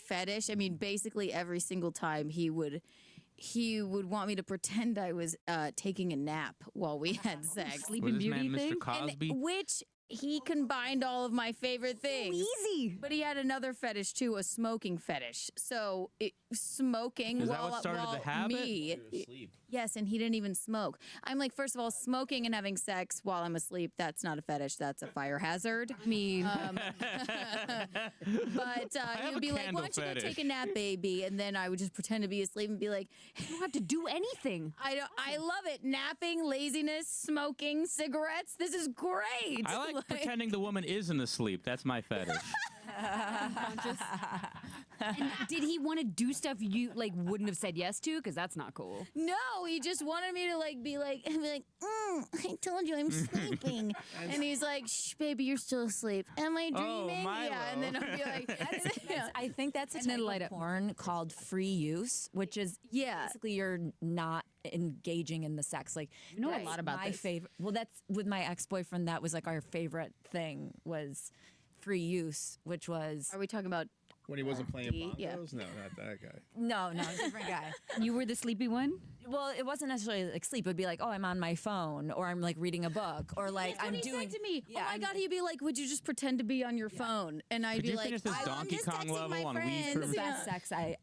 fetish. I mean, basically every single time he would want me to pretend I was taking a nap while we had sex. Sleeping Was this Beauty man Mr. thing. Cosby? Which he combined all of my favorite things. Easy. But he had another fetish too, a smoking fetish. So smoking Is that while, what started while the habit? me. Yes, and he didn't even smoke. I'm like, first of all, smoking and having sex while I'm asleep, that's not a fetish. That's a fire hazard. I mean, But he have would be a like, candle why don't you go fetish." take a nap, baby? And then I would just pretend to be asleep and be like, you don't have to do anything. I love it. Napping, laziness, smoking, cigarettes. This is great. I like pretending the woman isn't asleep. That's my fetish. And did he want to do stuff you like wouldn't have said yes to? Because that's not cool. No, he just wanted me to be like, I told you I'm sleeping. And he's like, shh, baby, you're still asleep. Am I dreaming? Yeah. And then I'll be like, I think that's a And then type light of up. porn called free use, which is basically you're not engaging in the sex. Like You know a that's lot about my this. favorite. Well, that's with my ex-boyfriend. That was like our favorite thing was free use, which was are we talking about? When he wasn't playing bongos? Yeah. No, not that guy. no, different guy. You were the sleepy one? Well, it wasn't necessarily like sleep. It would be like, oh, I'm on my phone, or I'm like reading a book, or like That's I'm what he doing. said to me. Yeah, oh my I'm God, he'd be like, would you just pretend to be on your phone? And I'd Could be you like, finish this I'm Donkey just Kong texting level my on Weed friends. for the best sex I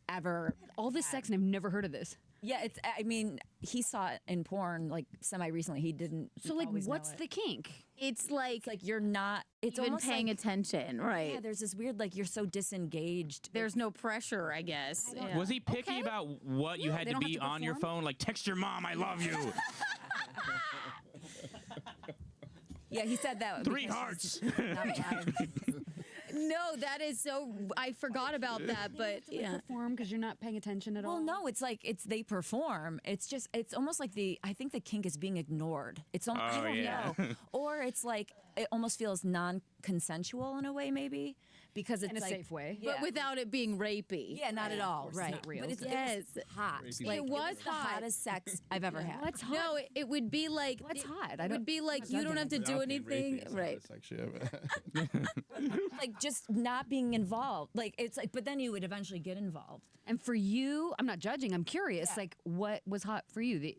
ever. All this sex, and I've never heard of this. Yeah, it's. I mean, he saw it in porn like semi recently. He didn't. So, like, always know what's it. the kink? It's like It's like you're not. It's even almost paying like, attention, right? Yeah, there's this weird like you're so disengaged. There's no pressure, I guess. Yeah. Was he picky about what you had they to don't have be to on your perform? phone? Like, text your mom, I love you. Yeah, he said that. 3 because hearts. she's not alive. No, that is so. I forgot about that, but yeah. Perform because you're not paying attention at all. Well, no, it's like they perform. It's just it's almost like I think the kink is being ignored. It's almost I Oh, don't yeah. know, or it's like it almost feels non-consensual in a way, maybe because it's in a like, safe way. Yeah. But without it being rapey. Yeah, not at all. course, Right. not real. But it's Yes. it was hot. Rapey. Like, It was the hot. hottest sex I've ever had. What's hot? No, it would be like What's hot? It would be like you don't have to do Without being anything, rapey, it's right? not sexy. Like just not being involved. Like it's like, but then you would eventually get involved. And for you, I'm not judging. I'm curious. Like, what was hot for you?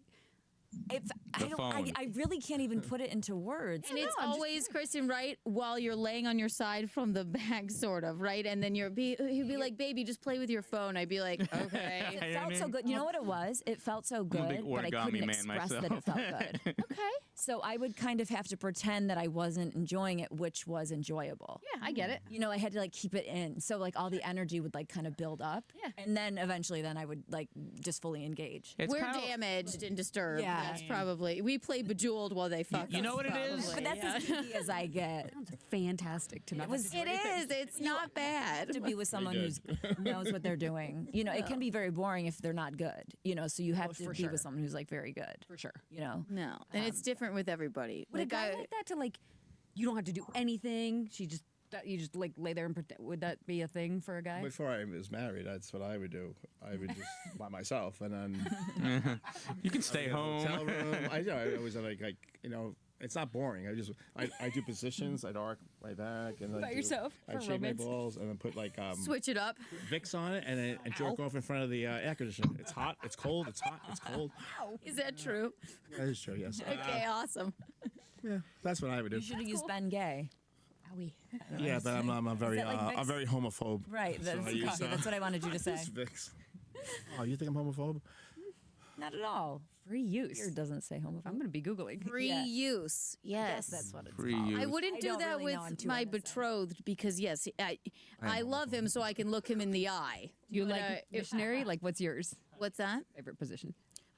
phone. I really can't even put it into words. And it's always, Kristen, right, while you're laying on your side from the back, sort of, right? And then he'd be like, baby, just play with your phone. I'd be like, okay. It felt so good. You know what it was? It felt so I'm a good, big but I origami couldn't man express that myself. it felt good. Okay. So I would kind of have to pretend that I wasn't enjoying it, which was enjoyable. Yeah, I get it. You know, I had to like keep it in. So like all the energy would like kind of build up. Yeah. And then eventually then I would like just fully engage. We're damaged and disturbed. Yeah. That's probably. We play Bejeweled while they fuck you know us, what it is? probably. But that's as easy as I get. Sounds fantastic to me. It is. It's not bad. To be with someone who knows what they're doing. You know, it can be very boring if they're not good. You know, so you have to for be sure. with someone who's like very good. For sure. You know. No. And it's different with everybody. Would a Like, guy like that to like, you don't have to do anything. You just like lay there and pretend. Would that be a thing for a guy? Before I was married, that's what I would do. I would just by myself, and then You can stay home. Hotel room. I always like you know. It's not boring. I do positions. I'd arc my back and By yourself I for shave my romance? balls and then put like switch it up. Vicks on it and then jerk off in front of the air conditioner. It's hot. It's cold. It's hot. It's cold. Is that true? That is true. Yes. Okay, awesome. Yeah, that's what I would do. You should have used Ben Gay. Owie. Yeah, but I'm a very that like Vicks? I'm very homophobe. Right. So That's, I use, that's what I wanted you to say. It's Vicks. Oh, you think I'm homophobe? Not at all. Free use. Here doesn't say homophobe. I'm gonna be googling. Free Yeah. use. Yes. That's what it's Free called. use. I wouldn't I do don't that really know. I'm with too my innocent. betrothed because yes, I love him so I can look him in the eye. Do you But, like missionary? Like, what's yours? what's that? Favorite position?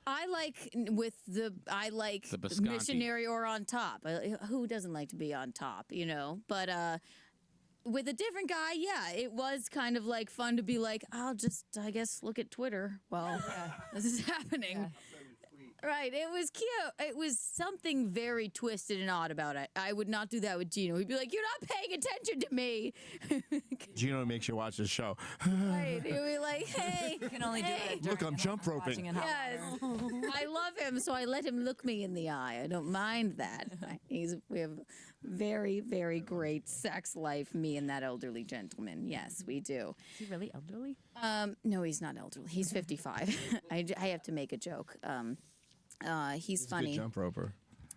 I like The biscotti. missionary or on top. Who doesn't like to be on top, you know? But with a different guy, yeah, it was kind of like fun to be like, I'll just, I guess, look at Twitter while this is happening. Right, it was cute. It was something very twisted and odd about it. I would not do that with Gino. He'd be like, "You're not paying attention to me." Gino makes you watch this show. Right, he'd be like, "Hey, You can only do it. Look, I'm during jump watching roping. in hot yes, water. I love him, so I let him look me in the eye. I don't mind that. We have very, very great sex life. Me and that elderly gentleman. Yes, we do. Is he really elderly? No, he's not elderly. He's 55. I have to make a joke. He's a funny. good jump roper.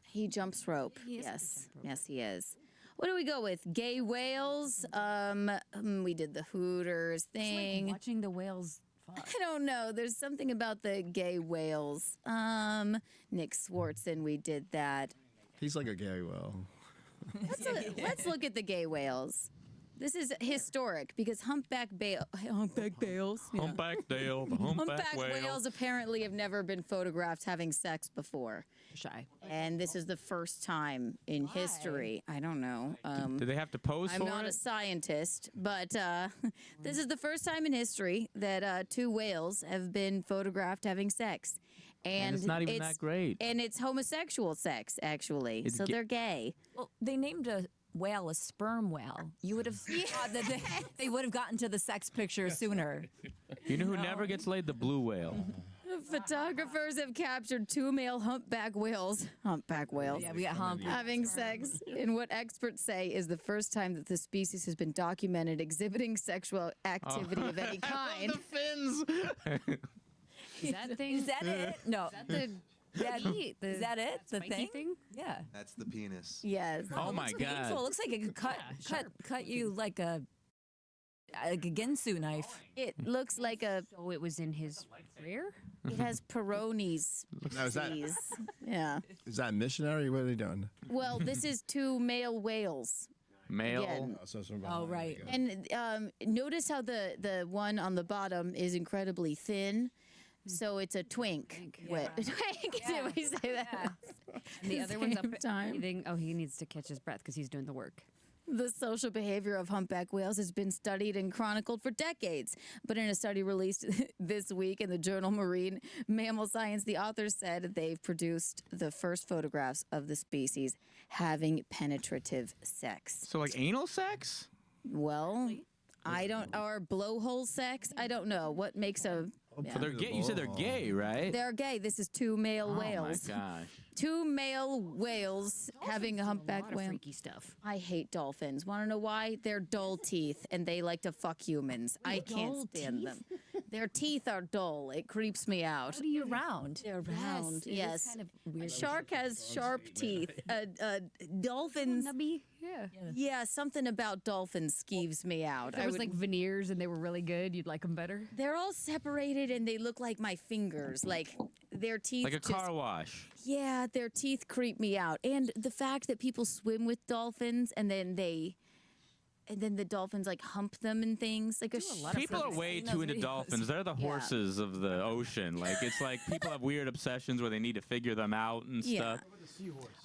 He jumps rope. Yes. Yes, he is. What do we go with? Gay whales. We did the Hooters thing. Watching the whales fuck. I don't know. There's something about the gay whales. Nick Swartzen, we did that. He's like a gay whale. Let's look at the gay whales. This is historic because humpback whales. Yeah. Humpback Dale, the humpback whale. Whales apparently have never been photographed having sex before. Shy. And this is the first time in history. I don't know. Do they have to pose I'm for not a it? scientist, but this is the first time in history that two whales have been photographed having sex. And it's not even that great. And it's homosexual sex, actually. It's so they're gay. Well, they named a whale a sperm whale. You would have thought that they would have gotten to the sex picture sooner. You know who never gets laid? The blue whale. Photographers have captured two male humpback whales. Humpback whales. Yeah, we got hump. Having sex in what experts say is the first time that the species has been documented exhibiting sexual activity of any kind. The fins. Is that thing? Is that it? No. Is that the? Is that it? The spiky thing? Yeah. That's the penis. Yes. Oh my Painful. It god. looks like it could cut you like a Ginsu knife. It looks like a. So it was in his rear. It has Peyronie's Now, is that disease. Yeah. is that missionary? What are they doing? Well, this is two male whales. Male. Again. Oh, right. And notice how the one on the bottom is incredibly thin. So it's a twink. Twink. Did we say that? And the other one's up Same time. breathing. Oh, he needs to catch his breath because he's doing the work. The social behavior of humpback whales has been studied and chronicled for decades. But in a study released this week in the journal Marine Mammal Science, the authors said they've produced the first photographs of the species having penetrative sex. So like anal sex? Well, I don't, or blowhole sex? I don't know. What makes a. So they're gay. You said they're gay, right? They're gay. This is two male whales. Oh my gosh. Two male whales having a humpback whale. Freaky stuff. I hate dolphins. Want to know why? They're dull teeth and they like to fuck humans. I can't stand them. Their teeth are dull. It creeps me out. What are you round? They're round. it is Yes. kind of weird. A shark has sharp teeth. Dolphins. Nubby. Yeah. Yeah, something about dolphins skeeves me out. If there was like veneers and they were really good, you'd like them better. They're all separated and they look like my fingers. Like their teeth. Like a just, car wash. Yeah, their teeth creep me out. And the fact that people swim with dolphins and then the dolphins like hump them and things. Like People are way too into dolphins. They're the horses of the ocean. Like it's like people have weird obsessions where they need to figure them out and Yeah. stuff.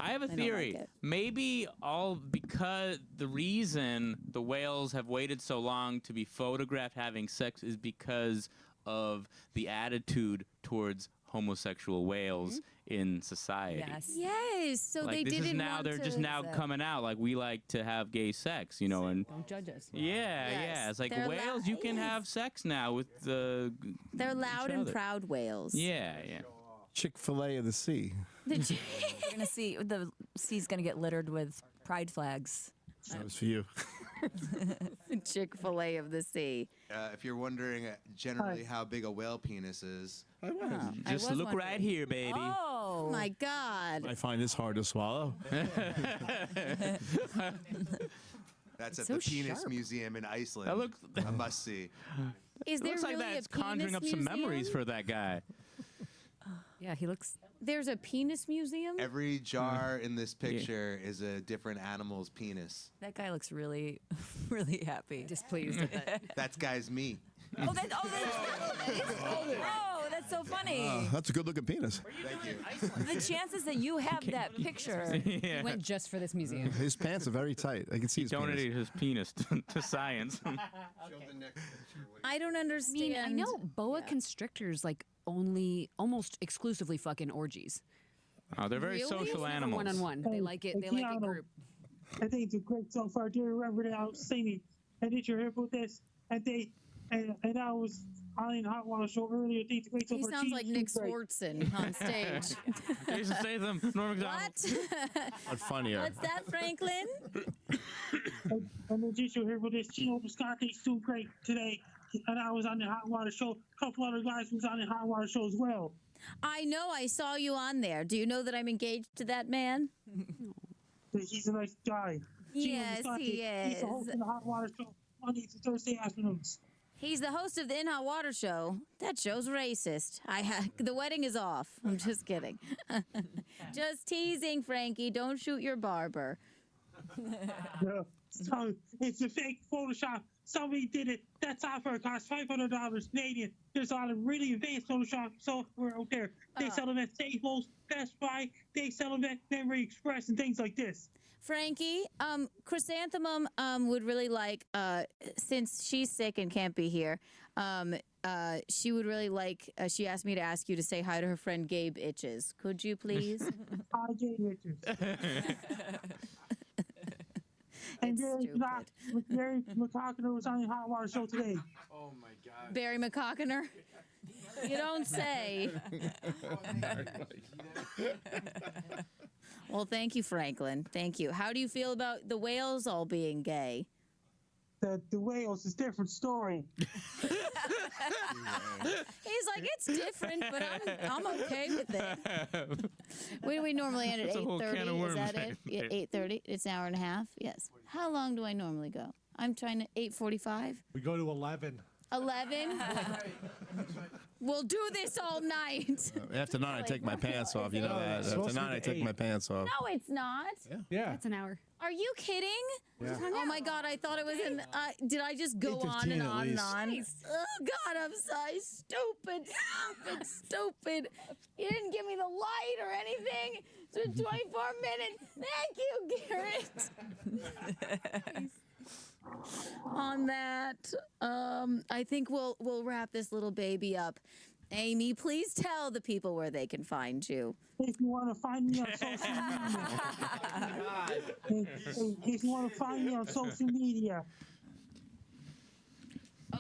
I have a I don't theory. like it. Maybe because the reason the whales have waited so long to be photographed having sex is because of the attitude towards homosexual whales in society. Yes. So Like they this didn't is now want they're to, just now coming out like we like to have gay sex, you know, and Don't judge us. yeah, Yes, yeah. It's like they're whales, you can yes. have sex now with the. They're loud and other. proud whales. Yeah, yeah. Chick-fil-A of the sea. You're gonna see the sea's gonna get littered with pride flags. That was for you. Chick-fil-A of the sea. If you're wondering generally how big a whale penis is, Just look right here, baby. Oh my God. I find this hard to swallow. that's at so the Penis sharp. Museum in Iceland. That looks. a must see. Is It there looks like really that's a penis conjuring up some museum? memories for that guy. Yeah, he looks. There's a penis museum? Every jar in this picture is a different animal's penis. That guy looks really, really happy. Displeased at that. That guy's me. Oh, that's so funny. That's a good-looking penis. Thank you. The chances that you have that picture. Yeah. He went just for this museum. His pants are very tight. I can see his Donated his penis to science. I don't I understand. mean, I know boa constrictors like only almost exclusively fucking orgies. Oh, they're very Really? social Never animals. one-on-one. They like it. They like it group. I think it's a great so far. Do you remember that I was singing? And did you hear about this? And I was on the Hot Water Show earlier. I think it's a great so He far. sounds Jesus like Nick is great. Swartzen on stage. Jason Statham, Norm Macdonald. What? But funnier. What's that, Franklin? And then did you hear about this? Gino Bisconti's doing great today. And I was on the Hot Water Show. A couple other guys was on the Hot Water Show as well. I know. I saw you on there. Do you know that I'm engaged to that man? He's a nice guy. Gino Yes, Bisconti, he He's the host is. of the Hot Water Show Monday to Thursday afternoons. He's the host of the In Hot Water Show. That show's racist. The wedding is off. I'm just kidding. Just teasing, Frankie. Don't shoot your barber. Yeah. So it's a fake Photoshop. Somebody did it. That software costs $500 Canadian. There's a lot of really advanced Photoshop software out there. They sell them at Staples, Best Buy. They sell them at Memory Express and things like this. Frankie, Chrysanthemum would really like, since she's sick and can't be here, she would really like, she asked me to ask you to say hi to her friend Gabe Itches. Could you please? Hi, Jay Richards. And Gary McCockner was on the Hot Water Show today. Oh my God. Barry McCockner? You don't say. Well, thank you, Franklin. Thank you. How do you feel about the whales all being gay? The whales is a different story. He's like, it's different, but I'm okay with it. We normally end at That's a whole can of 8:30. Is that worms it? right Yeah, 8:30. It's an hour and a half. Yes. How long do I normally go? I'm trying to 8:45. We go to 11. 11. We'll do this all night. After 9, I take my pants off. You know that. It's After supposed to 9, be I take 8. my pants off. No, it's not. Yeah. That's an hour. Are you kidding? Yeah. Oh my God! I thought it was an. Did I just go on 8:15 and at on and least. on? Oh God! I'm so stupid. You didn't give me the light or anything. It's been 24 minutes. Thank you, Garrett. On that, I think we'll wrap this little baby up. Amy, please tell the people where they can find you. If you want to find me on social media. If you want to find me on social media.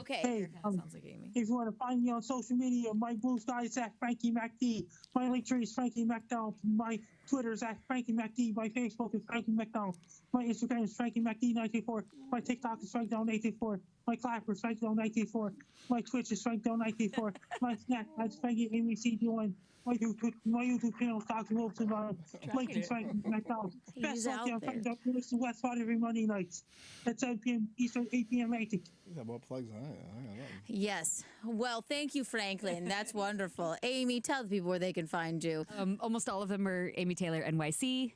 Okay. Hey, Sounds like Amy. if you want to find me on social media, my blue sky is at Frankie MacD. My link tree is Frankie McDonald. My Twitter is at Frankie MacD. My Facebook is Frankie McDonald. My Instagram is Frankie MacD984. My TikTok is FrankDown984. My Clapper is FrankDown984. My Twitch is FrankDown984. My Snapchat is Frankie AMC1. My YouTube channel is Dr. Wilson. Link is Frankie McDonald. He's Best out luck on there. Frank Wilson West Spot every Monday nights at 7 p.m. Eastern, 8 p.m. Atlantic. You got more plugs than I got. Yes. Well, thank you, Franklin. That's wonderful. Amy, tell the people where they can find you. Almost all of them are Amy Taylor NYC.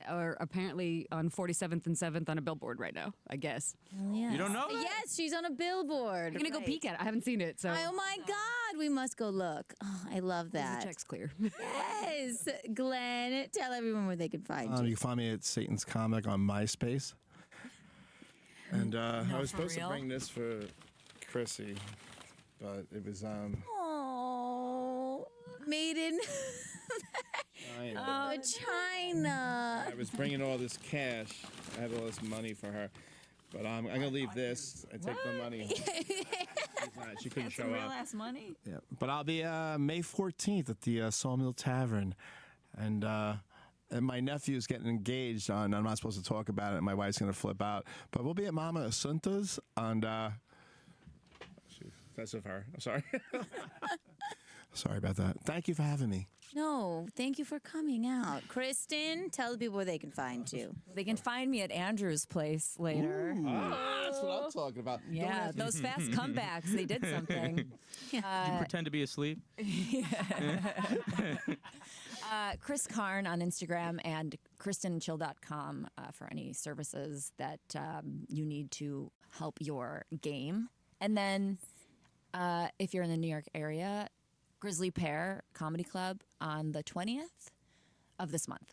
Or apparently on 47th and 7th on a billboard right now, I guess. Yes. You don't know that? Yes, she's on a billboard. I'm going to go peek at it. I haven't seen it, so. Oh my God, we must go look. Oh, I love that. The check's clear. Yes. Glenn, tell everyone where they can find You you. can find me at Satan's Comic on MySpace. And I was for supposed real? to bring this for Chrissy, but it was Oh, made in China. I was bringing all this cash. I had all this money for her, but I'm gonna leave this and take the money. She couldn't show Some real up. ass money. Yeah, but I'll be May 14th at the Sawmill Tavern, and my nephew's getting engaged on. I'm not supposed to talk about it. My wife's gonna flip out, but we'll be at Mama Asunta's, and that's of her. I'm sorry. Sorry about that. Thank you for having me. No, thank you for coming out. Kristen, tell the people where they can find you. They can find me at Andrew's place later. That's what I'm talking about. Yeah, those fast comebacks, they did something. Did you pretend to be asleep? Chris Karn on Instagram and KristenChill.com for any services that you need to help your game. And then if you're in the New York area, Grizzly Pear Comedy Club on the 20th of this month.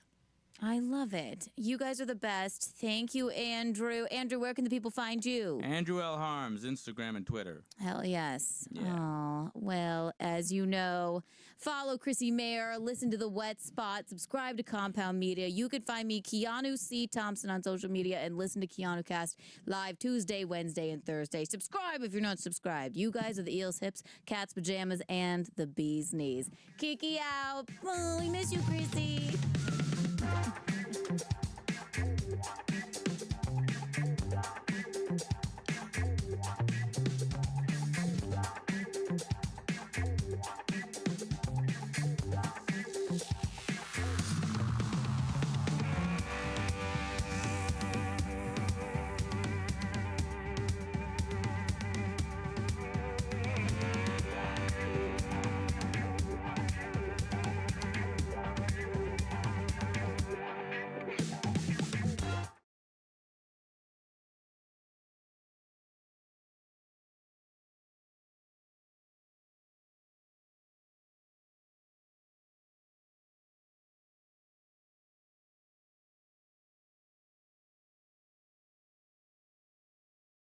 I love it. You guys are the best. Thank you, Andrew. Andrew, where can the people find you? Andrew L. Harms, Instagram and Twitter. Hell yes. Yeah. Oh, well, as you know, follow Chrissie Mayr, listen to The Wet Spot, subscribe to Compound Media. You can find me, Keanu C. Thompson, on social media, and listen to Keanu Cast live Tuesday, Wednesday, and Thursday. Subscribe if you're not subscribed. You guys are the Eels, Hips, Cats, Pajamas, and the Bee's Knees. Kiki out. Oh, we miss you, Chrissy.